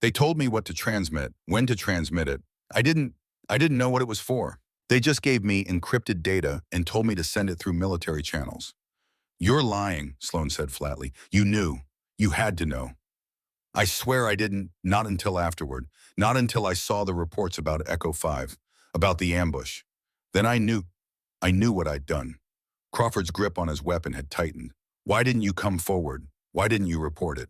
They told me what to transmit, when to transmit it. I didn't know what it was for. They just gave me encrypted data and told me to send it through military channels. You're lying, Sloan said flatly. You knew. You had to know. I swear I didn't, not until afterward. Not until I saw the reports about Echo 5, about the ambush. Then I knew what I'd done. Crawford's grip on his weapon had tightened. Why didn't you come forward? Why didn't you report it?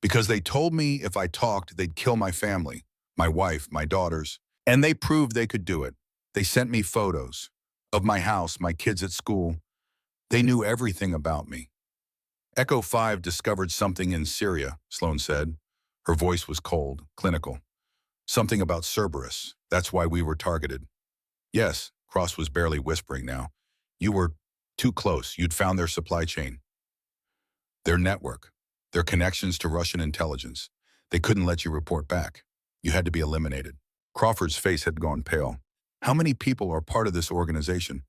Because they told me if I talked, they'd kill my family, my wife, my daughters. And they proved they could do it. They sent me photos of my house, my kids at school. They knew everything about me. Echo 5 discovered something in Syria, Sloan said. Her voice was cold, clinical. Something about Cerberus. That's why we were targeted. Yes, Cross was barely whispering now. You were too close. You'd found their supply chain. Their network. Their connections to Russian intelligence. They couldn't let you report back. You had to be eliminated. Crawford's face had gone pale. How many people are part of this organization?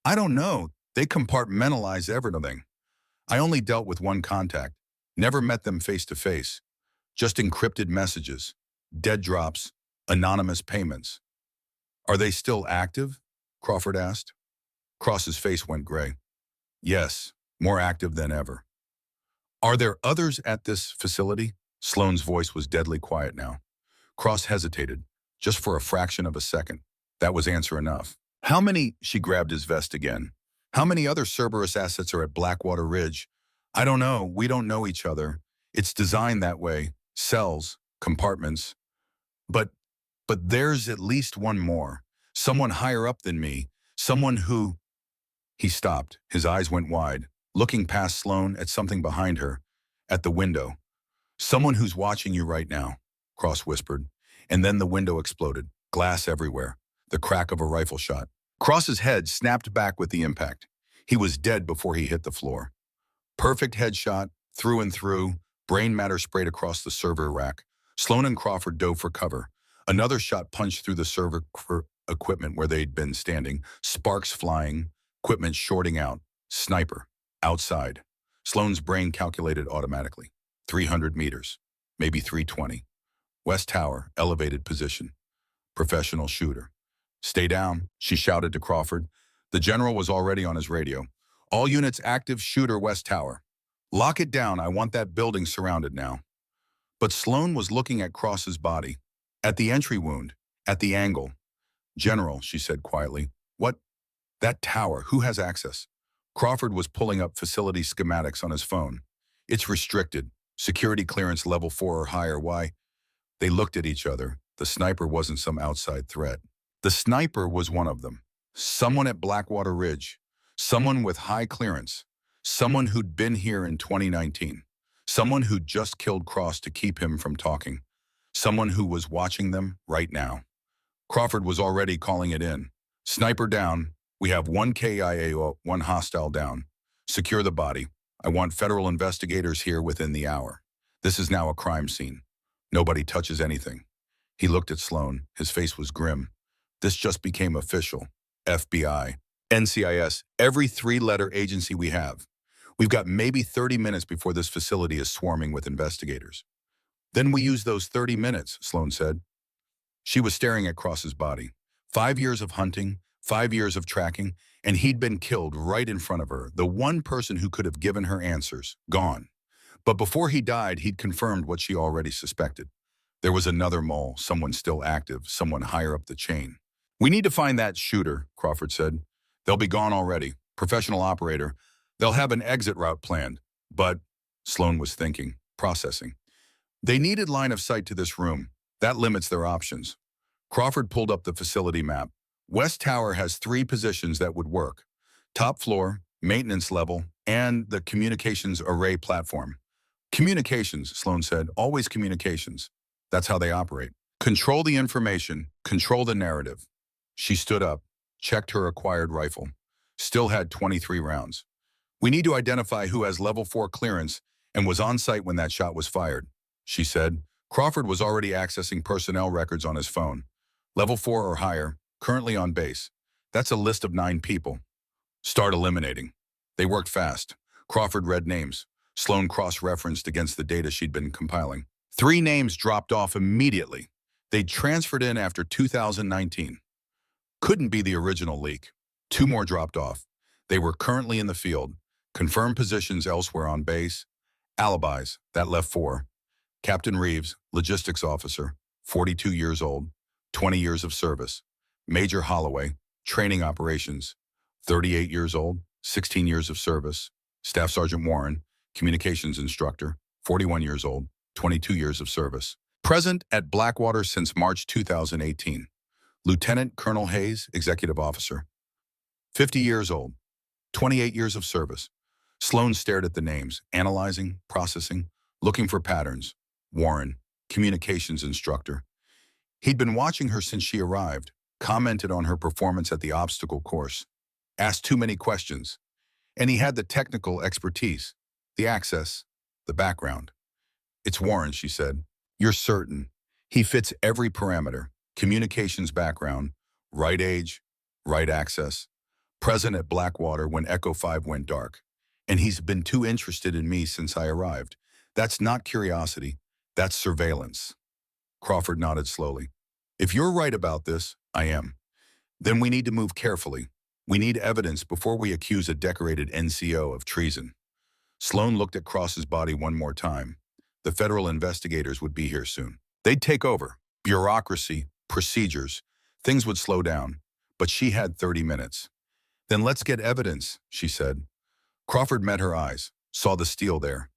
I don't know. They compartmentalize everything. I only dealt with one contact, never met them face to face, just encrypted messages, dead drops, anonymous payments. Are they still active? Crawford asked. Cross's face went gray. Yes, more active than ever. Are there others at this facility? Sloane's voice was deadly quiet now. Cross hesitated, just for a fraction of a second. That was answer enough. How many? She grabbed his vest again. How many other Cerberus assets are at Blackwater Ridge? I don't know. We don't know each other. It's designed that way. Cells, compartments. But there's at least one more. Someone higher up than me. Someone who... He stopped. His eyes went wide, looking past Sloane at something behind her, at the window. Someone who's watching you right now, Cross whispered. And then the window exploded. Glass everywhere. The crack of a rifle shot. Cross's head snapped back with the impact. He was dead before he hit the floor. Perfect headshot, through and through, brain matter sprayed across the server rack. Sloane and Crawford dove for cover. Another shot punched through the server equipment where they'd been standing, sparks flying, equipment shorting out. Sniper. Outside. Sloane's brain calculated automatically. 300 meters. Maybe 320. West Tower, elevated position. Professional shooter. Stay down, she shouted to Crawford. The general was already on his radio. All units active, shooter West Tower. Lock it down, I want that building surrounded now. But Sloane was looking at Cross's body. At the entry wound. At the angle. General, she said quietly. What? That tower, who has access? Crawford was pulling up facility schematics on his phone. It's restricted. Security clearance level 4 or higher. Why? They looked at each other. The sniper wasn't some outside threat. The sniper was one of them. Someone at Blackwater Ridge. Someone with high clearance. Someone who'd been here in 2019. Someone who'd just killed Cross to keep him from talking. Someone who was watching them right now. Crawford was already calling it in. Sniper down. We have one KIA, one hostile down. Secure the body. I want federal investigators here within the hour. This is now a crime scene. Nobody touches anything. He looked at Sloane. His face was grim. This just became official. FBI, NCIS, every three-letter agency we have. We've got maybe 30 minutes before this facility is swarming with investigators. Then we use those 30 minutes, Sloane said. She was staring at Cross's body. 5 years of hunting, 5 years of tracking, and he'd been killed right in front of her, the one person who could have given her answers, gone. But before he died, he'd confirmed what she already suspected. There was another mole, someone still active, someone higher up the chain. We need to find that shooter, Crawford said. They'll be gone already. Professional operator. They'll have an exit route planned. But, Sloane was thinking, processing. They needed line of sight to this room. That limits their options. Crawford pulled up the facility map. West Tower has 3 positions that would work. Top floor, maintenance level, and the communications array platform. Communications, Sloane said, always communications. That's how they operate. Control the information, control the narrative. She stood up, checked her acquired rifle. Still had 23 rounds. We need to identify who has level 4 clearance and was on site when that shot was fired, she said. Crawford was already accessing personnel records on his phone. Level 4 or higher, currently on base. That's a list of 9 people. Start eliminating. They worked fast. Crawford read names. Sloane cross-referenced against the data she'd been compiling. 3 names dropped off immediately. They'd transferred in after 2019. Couldn't be the original leak. 2 more dropped off. They were currently in the field. Confirmed positions elsewhere on base. Alibis, that left 4. Captain Reeves, logistics officer, 42 years old, 20 years of service. Major Holloway, training operations, 38 years old, 16 years of service. Staff Sergeant Warren, communications instructor, 41 years old, 22 years of service. Present at Blackwater since March 2018. Lieutenant Colonel Hayes, executive officer, 50 years old, 28 years of service. Sloane stared at the names, analyzing, processing, looking for patterns. Warren, communications instructor. He'd been watching her since she arrived, commented on her performance at the obstacle course, asked too many questions, and he had the technical expertise, the access, the background. It's Warren, she said. You're certain. He fits every parameter. Communications background, right age, right access. present at Blackwater when Echo 5 went dark. And he's been too interested in me since I arrived. That's not curiosity. That's surveillance. Crawford nodded slowly. If you're right about this, I am. Then we need to move carefully. We need evidence before we accuse a decorated NCO of treason. Sloan looked at Cross's body one more time. The federal investigators would be here soon. They'd take over. Bureaucracy, procedures, things would slow down. But she had 30 minutes. Then let's get evidence, she said. Crawford met her eyes, saw the steel there,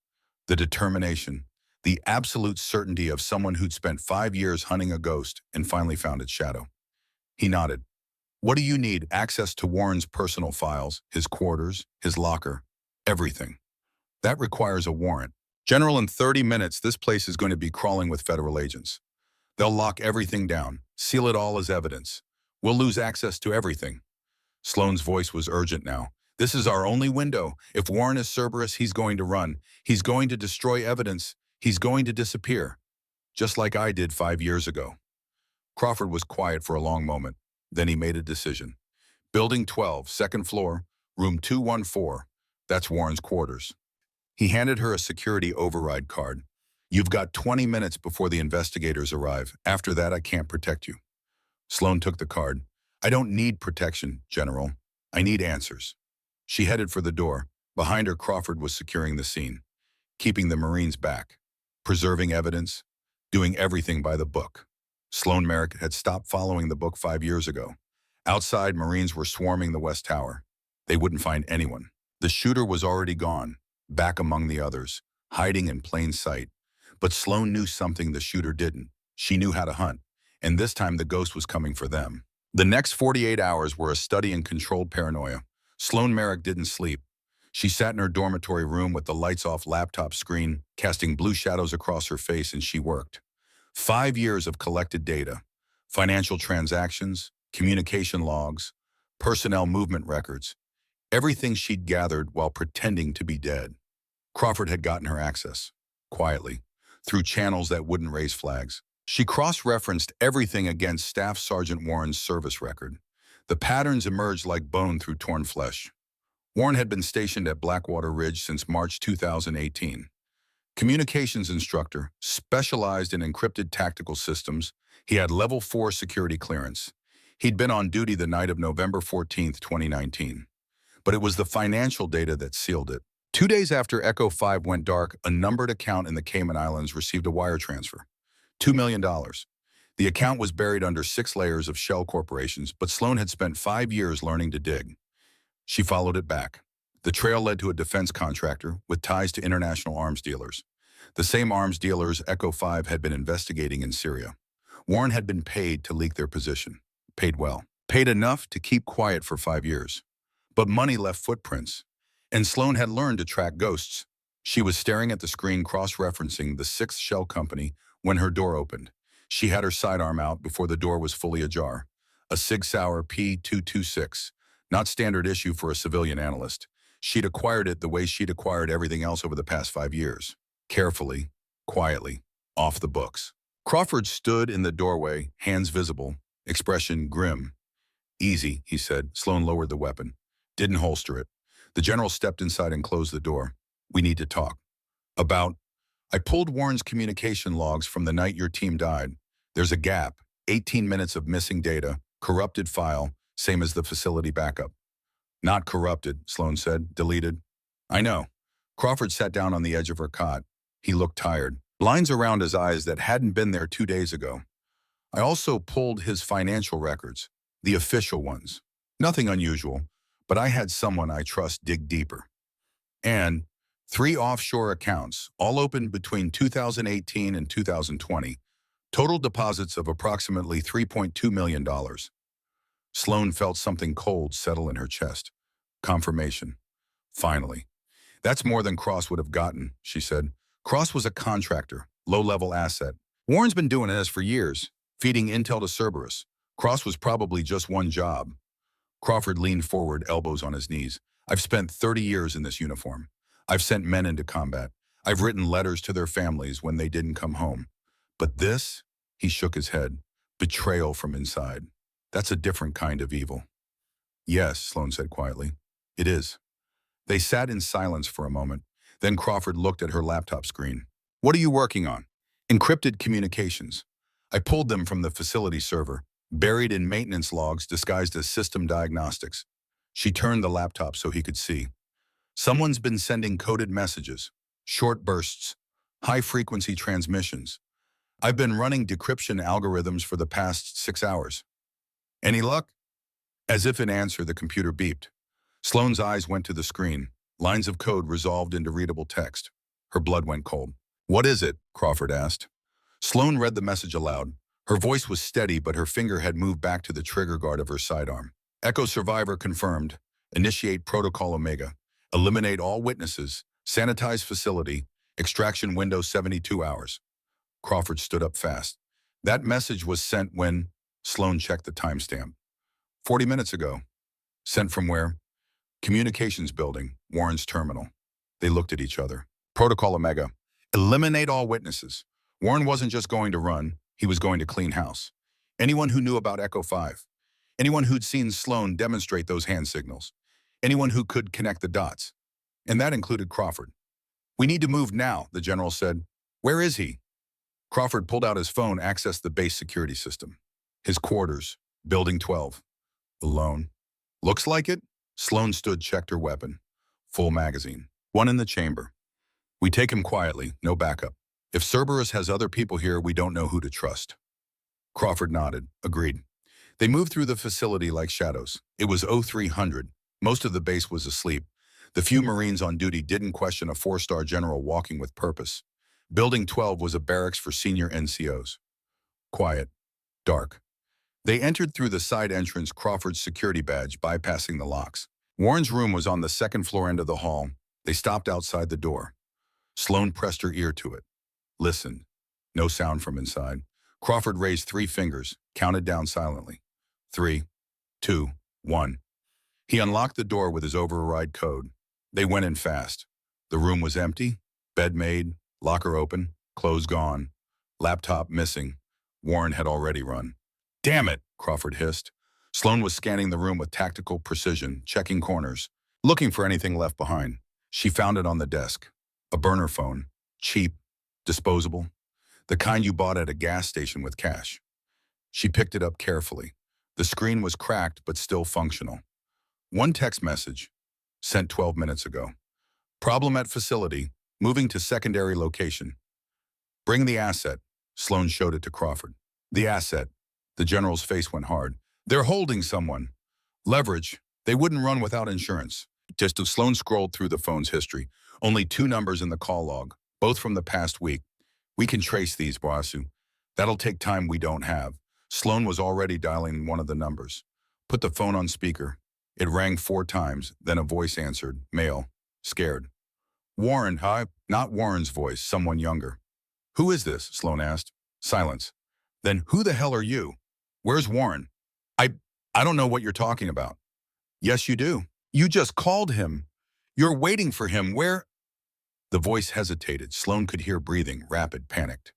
the determination, the absolute certainty of someone who'd spent 5 years hunting a ghost and finally found its shadow. He nodded. What do you need? Access to Warren's personal files, his quarters, his locker, everything. That requires a warrant. General, in 30 minutes, this place is going to be crawling with federal agents. They'll lock everything down, seal it all as evidence. We'll lose access to everything. Sloan's voice was urgent now. This is our only window. If Warren is Cerberus, he's going to run. He's going to destroy evidence. He's going to disappear. Just like I did 5 years ago. Crawford was quiet for a long moment. Then he made a decision. Building 12, second floor, room 214. That's Warren's quarters. He handed her a security override card. You've got 20 minutes before the investigators arrive. After that, I can't protect you. Sloan took the card. I don't need protection, General. I need answers. She headed for the door. Behind her, Crawford was securing the scene, keeping the Marines back, preserving evidence, doing everything by the book. Sloan Merrick had stopped following the book 5 years ago. Outside, Marines were swarming the West Tower. They wouldn't find anyone. The shooter was already gone, back among the others, hiding in plain sight. But Sloan knew something the shooter didn't. She knew how to hunt, and this time the ghost was coming for them. The next 48 hours were a study in controlled paranoia. Sloan Merrick didn't sleep. She sat in her dormitory room with the lights-off laptop screen, casting blue shadows across her face, and she worked. 5 years of collected data, financial transactions, communication logs, personnel movement records, everything she'd gathered while pretending to be dead. Crawford had gotten her access, quietly, through channels that wouldn't raise flags. She cross-referenced everything against Staff Sergeant Warren's service record. The patterns emerged like bone through torn flesh. Warren had been stationed at Blackwater Ridge since March 2018. Communications instructor, specialized in encrypted tactical systems, he had level 4 security clearance. He'd been on duty the night of November 14, 2019. But it was the financial data that sealed it. 2 days after Echo 5 went dark, a numbered account in the Cayman Islands received a wire transfer. $2 million. The account was buried under 6 layers of shell corporations, but Sloan had spent 5 years learning to dig. She followed it back. The trail led to a defense contractor with ties to international arms dealers. The same arms dealers Echo 5 had been investigating in Syria. Warren had been paid to leak their position. Paid well. Paid enough to keep quiet for 5 years. But money left footprints. And Sloan had learned to track ghosts. She was staring at the screen cross-referencing the 6th shell company when her door opened. She had her sidearm out before the door was fully ajar. A Sig Sauer P226, not standard issue for a civilian analyst. She'd acquired it the way she'd acquired everything else over the past 5 years. Carefully, quietly, off the books. Crawford stood in the doorway, hands visible, expression grim. Easy, he said. Sloan lowered the weapon. Didn't holster it. The general stepped inside and closed the door. We need to talk. About? I pulled Warren's communication logs from the night your team died. There's a gap. 18 minutes of missing data. Corrupted file. Same as the facility backup. Not corrupted, Sloan said. Deleted. I know. Crawford sat down on the edge of her cot. He looked tired. Lines around his eyes that hadn't been there 2 days ago. I also pulled his financial records. The official ones. Nothing unusual, but I had someone I trust dig deeper. And 3 offshore accounts, all opened between 2018 and 2020. Total deposits of approximately $3.2 million. Sloan felt something cold settle in her chest. Confirmation. Finally. That's more than Cross would have gotten, she said. Cross was a contractor, low-level asset. Warren's been doing this for years, feeding intel to Cerberus. Cross was probably just one job. Crawford leaned forward, elbows on his knees. I've spent 30 years in this uniform. I've sent men into combat. I've written letters to their families when they didn't come home. But this, he shook his head, betrayal from inside. That's a different kind of evil. Yes, Sloan said quietly. It is. They sat in silence for a moment. Then Crawford looked at her laptop screen. What are you working on? Encrypted communications. I pulled them from the facility server, buried in maintenance logs disguised as system diagnostics. She turned the laptop so he could see. Someone's been sending coded messages, short bursts, high-frequency transmissions. I've been running decryption algorithms for the past 6 hours. Any luck? As if in answer, the computer beeped. Sloane's eyes went to the screen, lines of code resolved into readable text. Her blood went cold. What is it? Crawford asked. Sloane read the message aloud. Her voice was steady, but her finger had moved back to the trigger guard of her sidearm. Echo Survivor confirmed. Initiate Protocol Omega. Eliminate all witnesses. Sanitize facility. Extraction window 72 hours. Crawford stood up fast. That message was sent when Sloane checked the timestamp. 40 minutes ago. Sent from where? Communications building, Warren's terminal. They looked at each other. Protocol Omega. Eliminate all witnesses. Warren wasn't just going to run, he was going to clean house. Anyone who knew about Echo 5. Anyone who'd seen Sloane demonstrate those hand signals. Anyone who could connect the dots. And that included Crawford. We need to move now, the general said. Where is he? Crawford pulled out his phone, accessed the base security system. His quarters, Building 12. Alone. Looks like it. Sloane stood, checked her weapon. Full magazine. One in the chamber. We take him quietly, no backup. If Cerberus has other people here, we don't know who to trust. Crawford nodded, agreed. They moved through the facility like shadows. It was 0300. Most of the base was asleep. The few Marines on duty didn't question a 4-star general walking with purpose. Building 12 was a barracks for senior NCOs. Quiet. Dark. They entered through the side entrance, Crawford's security badge, bypassing the locks. Warren's room was on the second floor end of the hall. They stopped outside the door. Sloane pressed her ear to it. Listened. No sound from inside. Crawford raised 3 fingers, counted down silently. 3, 2, 1. He unlocked the door with his override code. They went in fast. The room was empty, bed made, locker open, clothes gone, laptop missing. Warren had already run. Damn it, Crawford hissed. Sloane was scanning the room with tactical precision, checking corners, looking for anything left behind. She found it on the desk. A burner phone. Cheap, disposable. The kind you bought at a gas station with cash. She picked it up carefully. The screen was cracked but still functional. One text message, sent 12 minutes ago. Problem at facility, moving to secondary location. Bring the asset. Sloane showed it to Crawford. The asset. The general's face went hard. They're holding someone. Leverage. They wouldn't run without insurance. Just as Sloane scrolled through the phone's history, only 2 numbers in the call log, both from the past week. We can trace these, Boasu. That'll take time we don't have. Sloane was already dialing one of the numbers. Put the phone on speaker. It rang 4 times, then a voice answered, male, scared. Warren, hi. Not Warren's voice, someone younger. Who is this? Sloane asked. Silence. Then who the hell are you? Where's Warren? I don't know what you're talking about. Yes, you do. You just called him. You're waiting for him. Where? The voice hesitated. Sloane could hear breathing, rapid, panicked.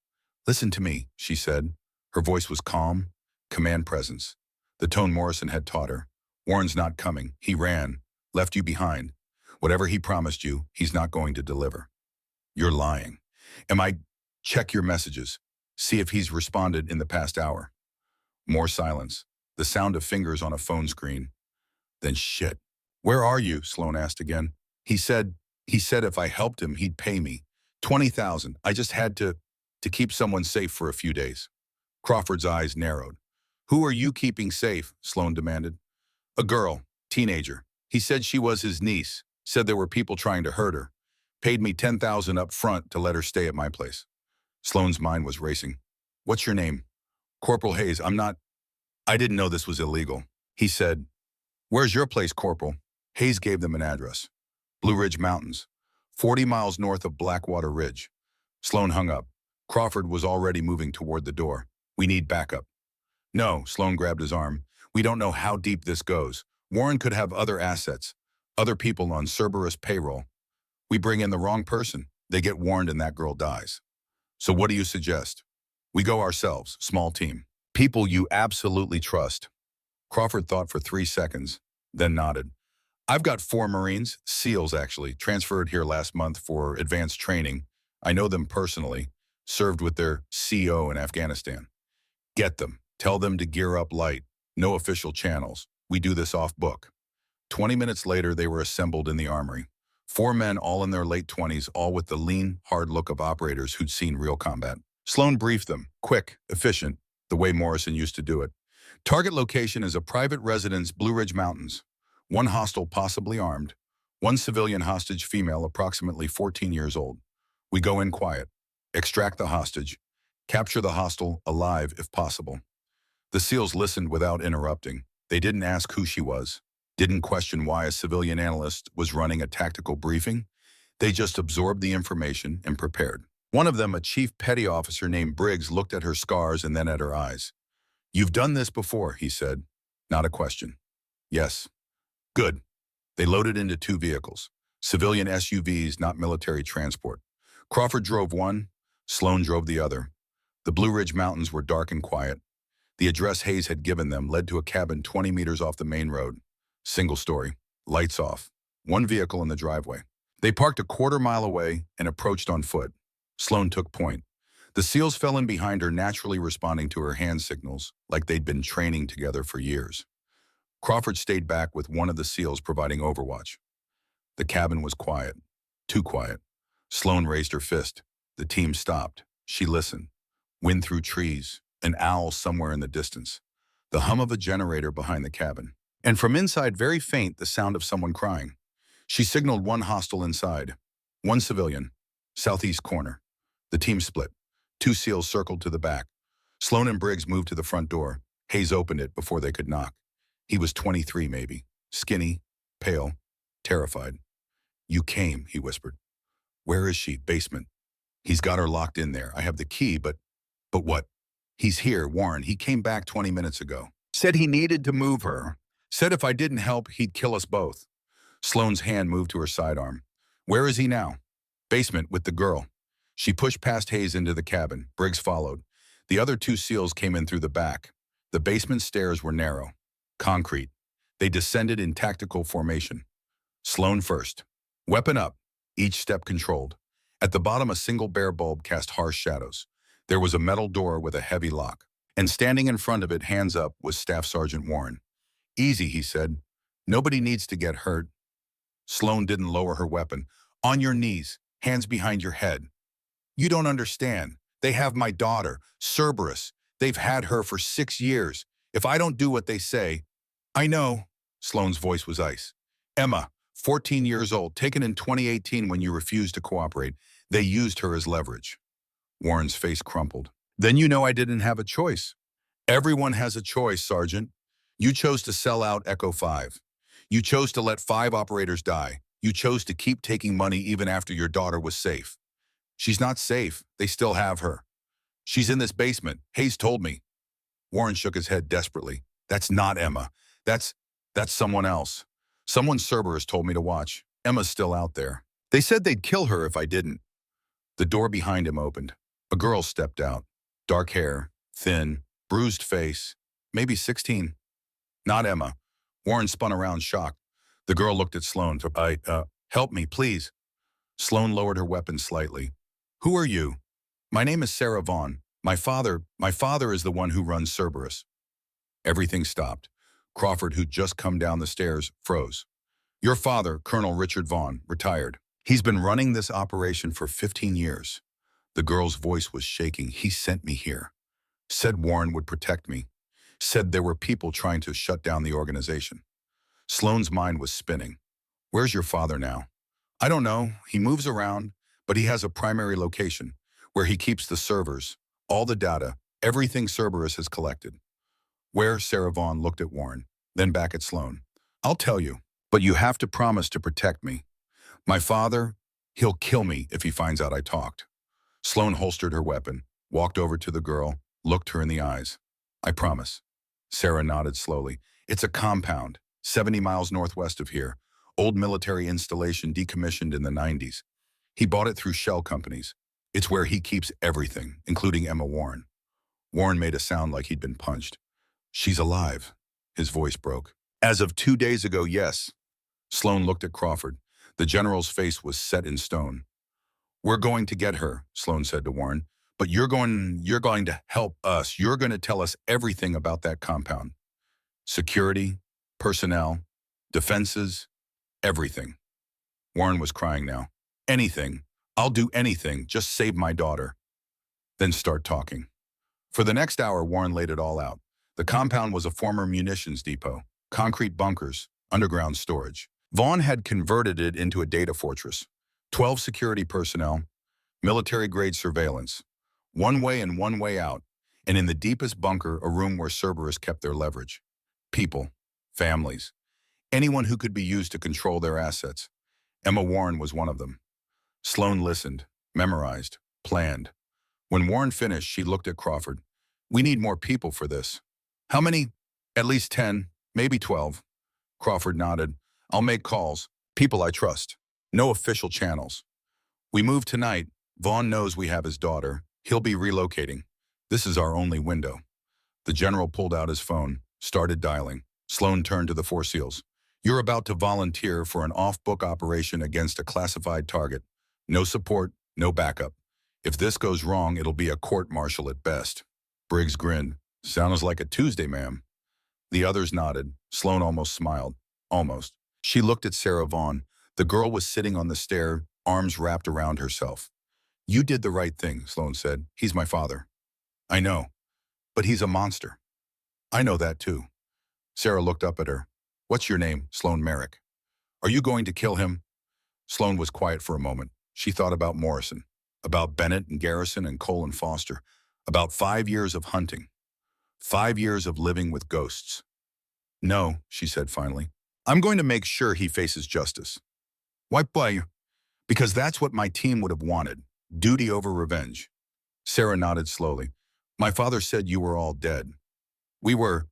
Listen to me, she said. Her voice was calm, command presence. The tone Morrison had taught her. Warren's not coming. He ran, left you behind. Whatever he promised you, he's not going to deliver. You're lying. Check your messages. See if he's responded in the past hour. More silence. The sound of fingers on a phone screen. Then shit. Where are you? Sloane asked again. He said if I helped him, he'd pay me. 20,000. I just had to keep someone safe for a few days. Crawford's eyes narrowed. Who are you keeping safe? Sloane demanded. A girl, teenager. He said she was his niece. Said there were people trying to hurt her. Paid me 10,000 up front to let her stay at my place. Sloane's mind was racing. What's your name? Corporal Hayes. I didn't know this was illegal. He said, where's your place, Corporal? Hayes gave them an address. Blue Ridge Mountains, 40 miles north of Blackwater Ridge. Sloane hung up. Crawford was already moving toward the door. We need backup. No, Sloane grabbed his arm. We don't know how deep this goes. Warren could have other assets, other people on Cerberus payroll. We bring in the wrong person. They get warned and that girl dies. So what do you suggest? We go ourselves, small team. People you absolutely trust. Crawford thought for 3 seconds, then nodded. I've got 4 Marines, SEALs actually, transferred here last month for advanced training. I know them personally, served with their CO in Afghanistan. Get them. Tell them to gear up light. No official channels. We do this off book. 20 minutes later, they were assembled in the armory. 4 men, all in their late 20s, all with the lean, hard look of operators who'd seen real combat. Sloan briefed them. Quick, efficient, the way Morrison used to do it. Target location is a private residence, Blue Ridge Mountains. 1 hostile, possibly armed. 1 civilian hostage, female, approximately 14 years old. We go in quiet. Extract the hostage. Capture the hostile, alive if possible. The SEALs listened without interrupting. They didn't ask who she was. Didn't question why a civilian analyst was running a tactical briefing. They just absorbed the information and prepared. One of them, a chief petty officer named Briggs, looked at her scars and then at her eyes. You've done this before, he said. Not a question. Yes. Good. They loaded into 2 vehicles. Civilian SUVs, not military transport. Crawford drove one. Sloan drove the other. The Blue Ridge Mountains were dark and quiet. The address Hayes had given them led to a cabin 20 meters off the main road. Single story. Lights off. 1 vehicle in the driveway. They parked a quarter-mile away and approached on foot. Sloan took point. The SEALs fell in behind her, naturally responding to her hand signals, like they'd been training together for years. Crawford stayed back with one of the SEALs providing overwatch. The cabin was quiet. Too quiet. Sloan raised her fist. The team stopped. She listened. Wind through trees. An owl somewhere in the distance. The hum of a generator behind the cabin. And from inside, very faint, the sound of someone crying. She signaled 1 hostile inside. 1 civilian. Southeast corner. The team split. 2 SEALs circled to the back. Sloan and Briggs moved to the front door. Hayes opened it before they could knock. He was 23 maybe. Skinny, pale, terrified. You came, he whispered. Where is she? Basement. He's got her locked in there. I have the key, but what? He's here, Warren. He came back 20 minutes ago. Said he needed to move her. Said if I didn't help, he'd kill us both. Sloane's hand moved to her sidearm. Where is he now? Basement with the girl. She pushed past Hayes into the cabin. Briggs followed. The other 2 SEALs came in through the back. The basement stairs were narrow. Concrete. They descended in tactical formation. Sloan first. Weapon up. Each step controlled. At the bottom, a single bare bulb cast harsh shadows. There was a metal door with a heavy lock. And standing in front of it, hands up, was Staff Sergeant Warren. Easy, he said. Nobody needs to get hurt. Sloan didn't lower her weapon. On your knees, hands behind your head. You don't understand. They have my daughter, Cerberus. They've had her for 6 years. If I don't do what they say, I know. Sloan's voice was ice. Emma, 14 years old, taken in 2018 when you refused to cooperate. They used her as leverage. Warren's face crumpled. Then you know I didn't have a choice. Everyone has a choice, Sergeant. You chose to sell out Echo 5. You chose to let 5 operators die. You chose to keep taking money even after your daughter was safe. She's not safe. They still have her. She's in this basement. Hayes told me. Warren shook his head desperately. That's not Emma. That's someone else. Someone Cerberus told me to watch. Emma's still out there. They said they'd kill her if I didn't. The door behind him opened. A girl stepped out. Dark hair, thin, bruised face, maybe 16. Not Emma. Warren spun around, shocked. The girl looked at Sloan. Help me, please. Sloan lowered her weapon slightly. Who are you? My name is Sarah Vaughn. My father is the one who runs Cerberus. Everything stopped. Crawford, who'd just come down the stairs, froze. Your father, Colonel Richard Vaughn, retired. He's been running this operation for 15 years. The girl's voice was shaking. He sent me here. Said Warren would protect me. Said there were people trying to shut down the organization. Sloan's mind was spinning. Where's your father now? I don't know. He moves around, but he has a primary location where he keeps the servers, all the data, everything Cerberus has collected. Where? Sarah Vaughn looked at Warren, then back at Sloan. I'll tell you, but you have to promise to protect me. My father, he'll kill me if he finds out I talked. Sloan holstered her weapon, walked over to the girl, looked her in the eyes. I promise. Sarah nodded slowly. It's a compound, 70 miles northwest of here. Old military installation decommissioned in the 90s. He bought it through shell companies. It's where he keeps everything, including Emma Warren. Warren made a sound like he'd been punched. She's alive. His voice broke. As of 2 days ago, yes. Sloan looked at Crawford. The general's face was set in stone. We're going to get her, Sloan said to Warren. But you're going to help us. You're going to tell us everything about that compound. Security, personnel, defenses, everything. Warren was crying now. Anything. I'll do anything. Just save my daughter. Then start talking. For the next hour, Warren laid it all out. The compound was a former munitions depot, concrete bunkers, underground storage. Vaughn had converted it into a data fortress. 12 security personnel, military-grade surveillance, one way and one way out, and in the deepest bunker, a room where Cerberus kept their leverage. People, families, anyone who could be used to control their assets. Emma Warren was one of them. Sloan listened, memorized, planned. When Warren finished, she looked at Crawford. We need more people for this. How many? At least 10, maybe 12. Crawford nodded. I'll make calls. People I trust. No official channels. We move tonight. Vaughn knows we have his daughter. He'll be relocating. This is our only window. The general pulled out his phone, started dialing. Sloan turned to the Four SEALs. You're about to volunteer for an off-book operation against a classified target. No support, no backup. If this goes wrong, it'll be a court-martial at best. Briggs grinned. Sounds like a Tuesday, ma'am. The others nodded. Sloan almost smiled. Almost. She looked at Sarah Vaughn. The girl was sitting on the stair, arms wrapped around herself. You did the right thing, Sloan said. He's my father. I know. But he's a monster. I know that too. Sarah looked up at her. What's your name? Sloan Merrick. Are you going to kill him? Sloan was quiet for a moment. She thought about Morrison, about Bennett and Garrison and Cole and Foster, about 5 years of hunting, 5 years of living with ghosts. No, she said finally. I'm going to make sure he faces justice. Why? Because that's what my team would have wanted. Duty over revenge. Sarah nodded slowly. My father said you were all dead. We were,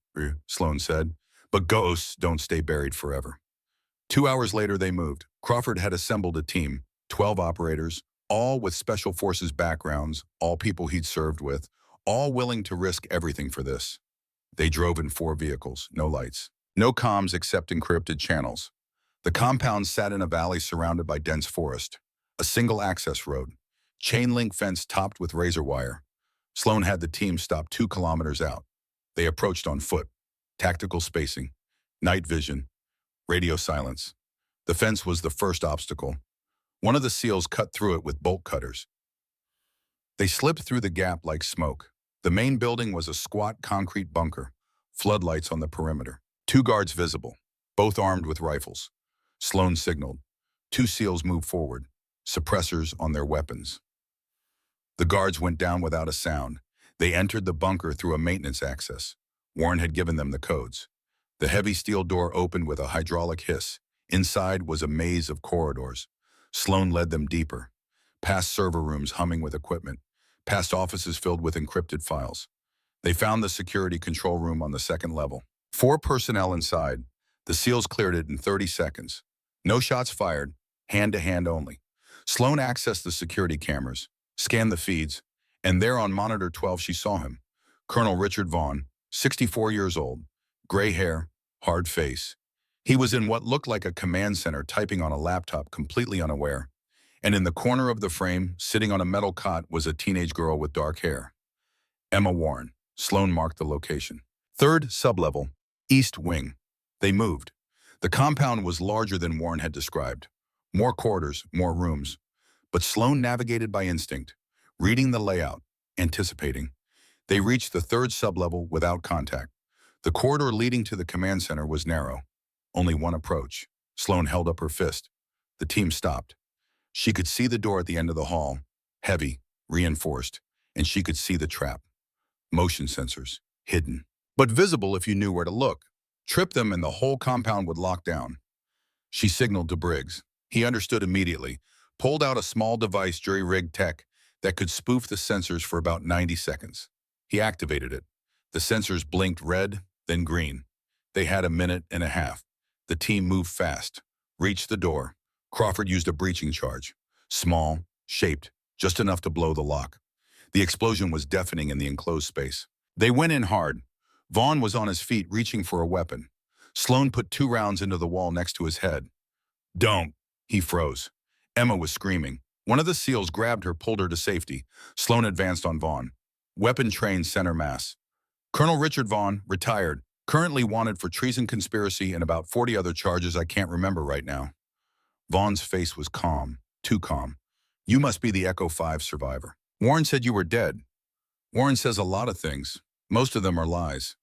Sloan said, but ghosts don't stay buried forever. 2 hours later, they moved. Crawford had assembled a team, 12 operators, all with special forces backgrounds, all people he'd served with, all willing to risk everything for this. They drove in 4 vehicles, no lights, no comms except encrypted channels. The compound sat in a valley surrounded by dense forest, a single access road, chain link fence topped with razor wire. Sloan had the team stop 2 kilometers out. They approached on foot, tactical spacing, night vision, radio silence. The fence was the first obstacle. One of the SEALs cut through it with bolt cutters. They slipped through the gap like smoke. The main building was a squat concrete bunker, floodlights on the perimeter. 2 guards visible, both armed with rifles. Sloan signaled. 2 SEALs moved forward, suppressors on their weapons. The guards went down without a sound. They entered the bunker through a maintenance access. Warren had given them the codes. The heavy steel door opened with a hydraulic hiss. Inside was a maze of corridors. Sloan led them deeper, past server rooms humming with equipment, past offices filled with encrypted files. They found the security control room on the 2nd level. 4 personnel inside. The SEALs cleared it in 30 seconds. No shots fired, hand-to-hand only. Sloan accessed the security cameras, scanned the feeds, and there on monitor 12 she saw him. Colonel Richard Vaughn, 64 years old, gray hair, hard face. He was in what looked like a command center typing on a laptop, completely unaware. And in the corner of the frame, sitting on a metal cot, was a teenage girl with dark hair. Emma Warren. Sloan marked the location. 3rd sublevel, East Wing. They moved. The compound was larger than Warren had described. More corridors, more rooms. But Sloan navigated by instinct, reading the layout, anticipating. They reached the 3rd sublevel without contact. The corridor leading to the command center was narrow. Only one approach. Sloan held up her fist. The team stopped. She could see the door at the end of the hall, heavy, reinforced, and she could see the trap. Motion sensors, hidden, but visible if you knew where to look. Trip them and the whole compound would lock down. She signaled to Briggs. He understood immediately, pulled out a small device, jury-rigged tech, that could spoof the sensors for about 90 seconds. He activated it. The sensors blinked red, then green. They had a minute and a half. The team moved fast, reached the door. Crawford used a breaching charge. Small, shaped, just enough to blow the lock. The explosion was deafening in the enclosed space. They went in hard. Vaughn was on his feet, reaching for a weapon. Sloan put 2 rounds into the wall next to his head. Don't. He froze. Emma was screaming. One of the SEALs grabbed her, pulled her to safety. Sloan advanced on Vaughn. Weapon trained center mass. Colonel Richard Vaughn, retired, currently wanted for treason, conspiracy, and about 40 other charges I can't remember right now. Vaughn's face was calm, too calm. You must be the Echo 5 survivor. Warren said you were dead. Warren says a lot of things. Most of them are lies.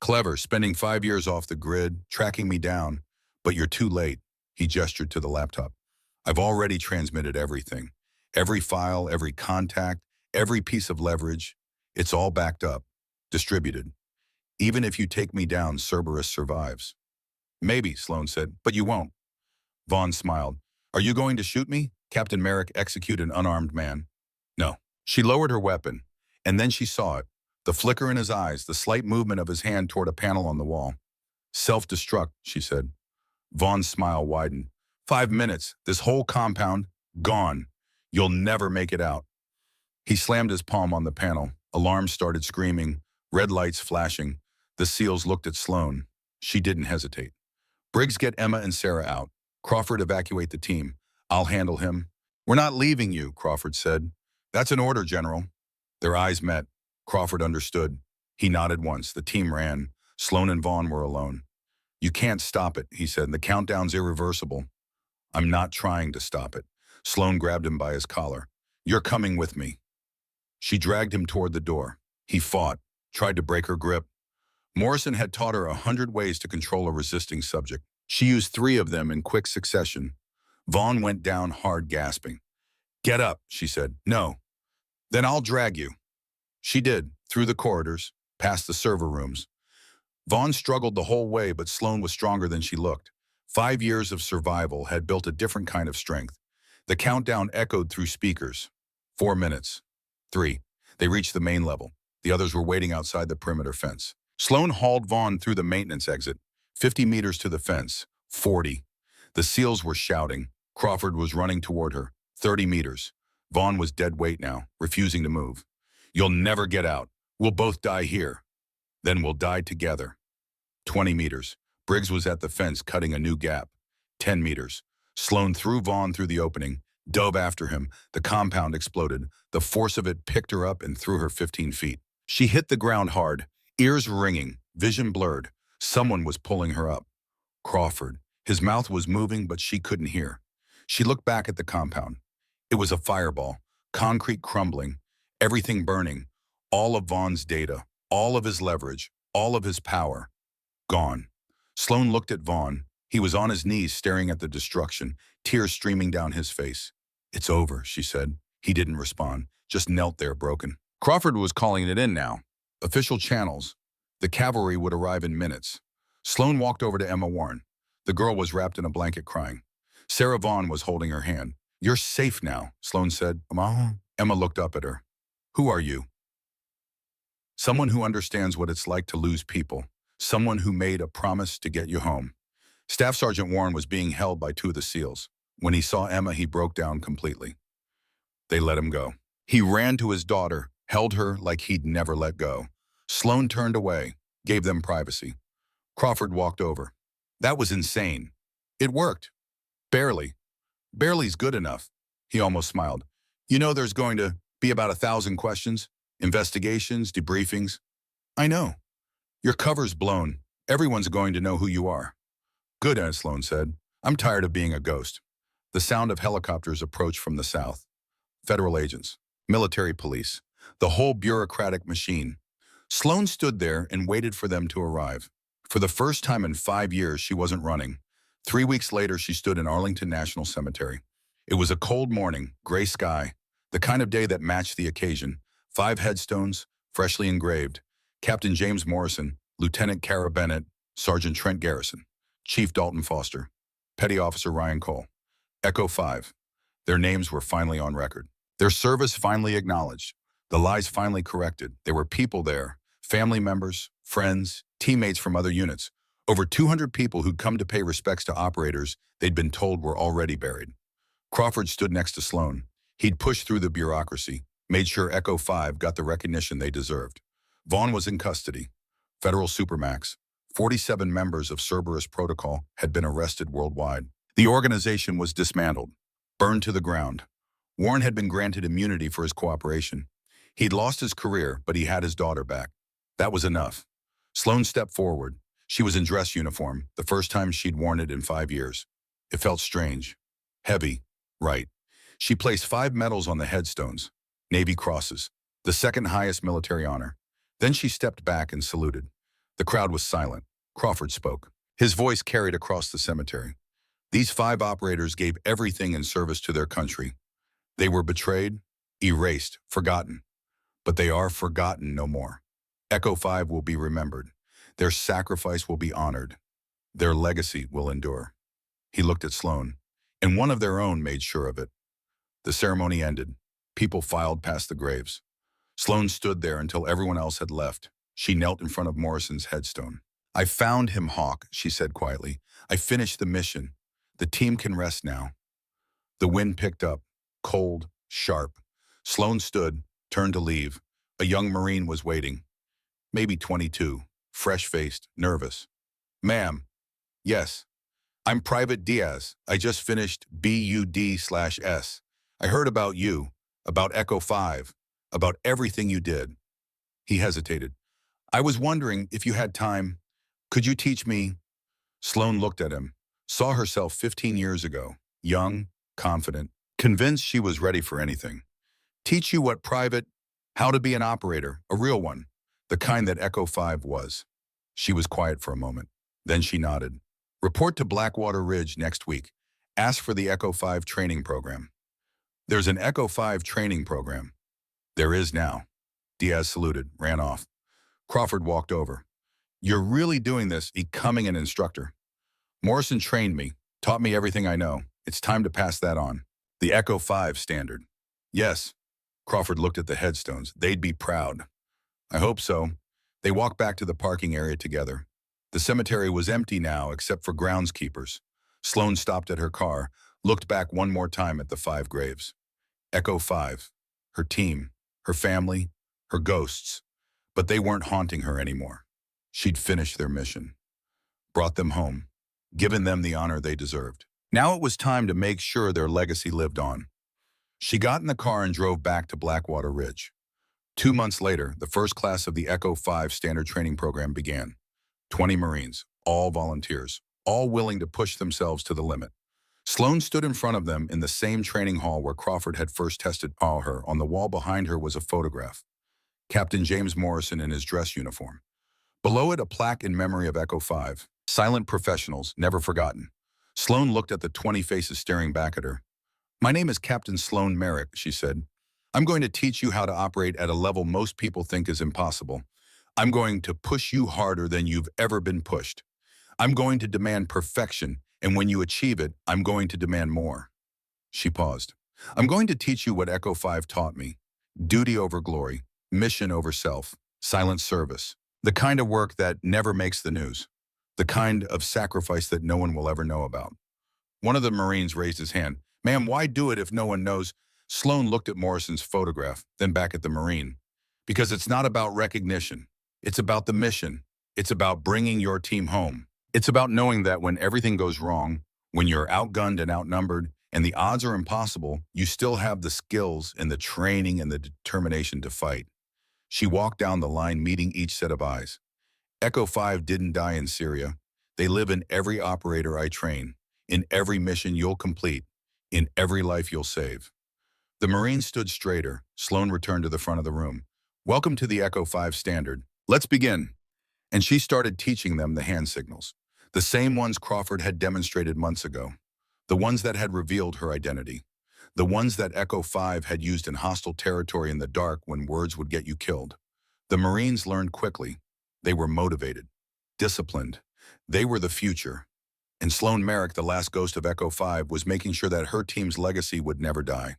Clever, spending 5 years off the grid, tracking me down. But you're too late. He gestured to the laptop. I've already transmitted everything. Every file, every contact, every piece of leverage. It's all backed up, distributed. Even if you take me down, Cerberus survives. Maybe, Sloan said, but you won't. Vaughn smiled. Are you going to shoot me? Captain Merrick execute an unarmed man. No. She lowered her weapon, and then she saw it. The flicker in his eyes, the slight movement of his hand toward a panel on the wall. Self-destruct, she said. Vaughn's smile widened. 5 minutes, this whole compound, gone. You'll never make it out. He slammed his palm on the panel. Alarms started screaming, red lights flashing. The SEALs looked at Sloan. She didn't hesitate. Briggs, get Emma and Sarah out. Crawford, evacuate the team. I'll handle him. We're not leaving you, Crawford said. That's an order, General. Their eyes met. Crawford understood. He nodded once. The team ran. Sloan and Vaughn were alone. You can't stop it, he said. The countdown's irreversible. I'm not trying to stop it. Sloan grabbed him by his collar. You're coming with me. She dragged him toward the door. He fought, tried to break her grip. Morrison had taught her 100 ways to control a resisting subject. She used 3 of them in quick succession. Vaughn went down hard, gasping. Get up, she said. No. Then I'll drag you. She did, through the corridors, past the server rooms. Vaughn struggled the whole way, but Sloan was stronger than she looked. 5 years of survival had built a different kind of strength. The countdown echoed through speakers. 4 minutes. 3. They reached the main level. The others were waiting outside the perimeter fence. Sloan hauled Vaughn through the maintenance exit. 50 meters to the fence. 40. The SEALs were shouting. Crawford was running toward her. 30 meters. Vaughn was dead weight now, refusing to move. You'll never get out. We'll both die here. Then we'll die together. 20 meters. Briggs was at the fence, cutting a new gap. 10 meters. Sloan threw Vaughn through the opening, dove after him. The compound exploded. The force of it picked her up and threw her 15 feet. She hit the ground hard, ears ringing, vision blurred. Someone was pulling her up. Crawford. His mouth was moving, but she couldn't hear. She looked back at the compound. It was a fireball, concrete crumbling, everything burning, all of Vaughn's data, all of his leverage, all of his power, gone. Sloan looked at Vaughn. He was on his knees staring at the destruction, tears streaming down his face. It's over, she said. He didn't respond, just knelt there broken. Crawford was calling it in now. Official channels. The cavalry would arrive in minutes. Sloan walked over to Emma Warren. The girl was wrapped in a blanket crying. Sarah Vaughn was holding her hand. You're safe now, Sloan said. Mom. Emma looked up at her. Who are you? Someone who understands what it's like to lose people. Someone who made a promise to get you home. Staff Sergeant Warren was being held by 2 of the SEALs. When he saw Emma, he broke down completely. They let him go. He ran to his daughter, held her like he'd never let go. Sloan turned away, gave them privacy. Crawford walked over. That was insane. It worked. Barely. Barely's good enough. He almost smiled. You know there's going to be about 1,000 questions, investigations, debriefings. I know. Your cover's blown. Everyone's going to know who you are. Good, as Sloan said. I'm tired of being a ghost. The sound of helicopters approached from the south. Federal agents, military police, the whole bureaucratic machine. Sloan stood there and waited for them to arrive. For the first time in 5 years, she wasn't running. 3 weeks later, she stood in Arlington National Cemetery. It was a cold morning, gray sky, the kind of day that matched the occasion. 5 headstones, freshly engraved. Captain James Morrison, Lieutenant Kara Bennett, Sergeant Trent Garrison, Chief Dalton Foster, Petty Officer Ryan Cole. Echo 5. Their names were finally on record. Their service finally acknowledged. The lies finally corrected. There were people there, family members, friends, teammates from other units. Over 200 people who'd come to pay respects to operators they'd been told were already buried. Crawford stood next to Sloan. He'd pushed through the bureaucracy, made sure Echo 5 got the recognition they deserved. Vaughn was in custody. Federal Supermax. 47 members of Cerberus Protocol had been arrested worldwide. The organization was dismantled, burned to the ground. Warren had been granted immunity for his cooperation. He'd lost his career, but he had his daughter back. That was enough. Sloan stepped forward. She was in dress uniform, the first time she'd worn it in 5 years. It felt strange. Heavy. Right. She placed 5 medals on the headstones, Navy crosses, the second highest military honor. Then she stepped back and saluted. The crowd was silent. Crawford spoke. His voice carried across the cemetery. These 5 operators gave everything in service to their country. They were betrayed, erased, forgotten. But they are forgotten no more. Echo 5 will be remembered. Their sacrifice will be honored. Their legacy will endure. He looked at Sloan, and one of their own made sure of it. The ceremony ended. People filed past the graves. Sloan stood there until everyone else had left. She knelt in front of Morrison's headstone. "I found him, Hawk," she said quietly. "I finished the mission. The team can rest now." The wind picked up, cold, sharp. Sloan stood, turned to leave. A young Marine was waiting. Maybe 22, fresh-faced, nervous. "Ma'am." "Yes. I'm Private Diaz. I just finished BUD/S. I heard about you, about Echo 5, about everything you did." He hesitated. "I was wondering if you had time. Could you teach me?" Sloan looked at him, saw herself 15 years ago, young, confident, convinced she was ready for anything. "Teach you what how to be an operator, a real one, the kind that Echo 5 was." She was quiet for a moment. Then she nodded. "Report to Blackwater Ridge next week. Ask for the Echo 5 training program." "There's an Echo 5 training program." "There is now." Diaz saluted, ran off. Crawford walked over. "You're really doing this, becoming an instructor." "Morrison trained me, taught me everything I know. It's time to pass that on." "The Echo 5 standard." "Yes." Crawford looked at the headstones. "They'd be proud." "I hope so." They walked back to the parking area together. The cemetery was empty now except for groundskeepers. Sloan stopped at her car, looked back one more time at the 5 graves. Echo 5, her team, her family, her ghosts. But they weren't haunting her anymore. She'd finished their mission, brought them home, given them the honor they deserved. Now it was time to make sure their legacy lived on. She got in the car and drove back to Blackwater Ridge. 2 months later, the first class of the Echo 5 standard training program began. 20 Marines, all volunteers, all willing to push themselves to the limit. Sloan stood in front of them in the same training hall where Crawford had first tested her. On the wall behind her was a photograph. Captain James Morrison in his dress uniform. Below it, a plaque in memory of Echo 5. Silent professionals, never forgotten. Sloan looked at the 20 faces staring back at her. "My name is Captain Sloan Merrick," she said. "I'm going to teach you how to operate at a level most people think is impossible. I'm going to push you harder than you've ever been pushed. I'm going to demand perfection, and when you achieve it, I'm going to demand more." She paused. "I'm going to teach you what Echo 5 taught me. Duty over glory, mission over self, silent service. The kind of work that never makes the news. The kind of sacrifice that no one will ever know about." One of the Marines raised his hand. "Ma'am, why do it if no one knows?" Sloan looked at Morrison's photograph, then back at the Marine. "Because it's not about recognition. It's about the mission. It's about bringing your team home. It's about knowing that when everything goes wrong, when you're outgunned and outnumbered, and the odds are impossible, you still have the skills and the training and the determination to fight." She walked down the line, meeting each set of eyes. "Echo 5 didn't die in Syria. They live in every operator I train, in every mission you'll complete, in every life you'll save." The Marine stood straighter. Sloan returned to the front of the room. "Welcome to the Echo 5 standard. Let's begin." And she started teaching them the hand signals. The same ones Crawford had demonstrated months ago. The ones that had revealed her identity. The ones that Echo 5 had used in hostile territory in the dark when words would get you killed. The Marines learned quickly. They were motivated, disciplined. They were the future. And Sloan Merrick, the last ghost of Echo 5, was making sure that her team's legacy would never die.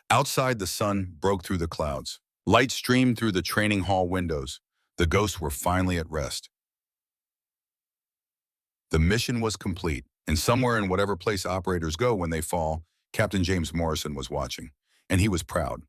Outside, the sun broke through the clouds. Light streamed through the training hall windows. The ghosts were finally at rest. The mission was complete, and somewhere in whatever place operators go when they fall, Captain James Morrison was watching, and he was proud.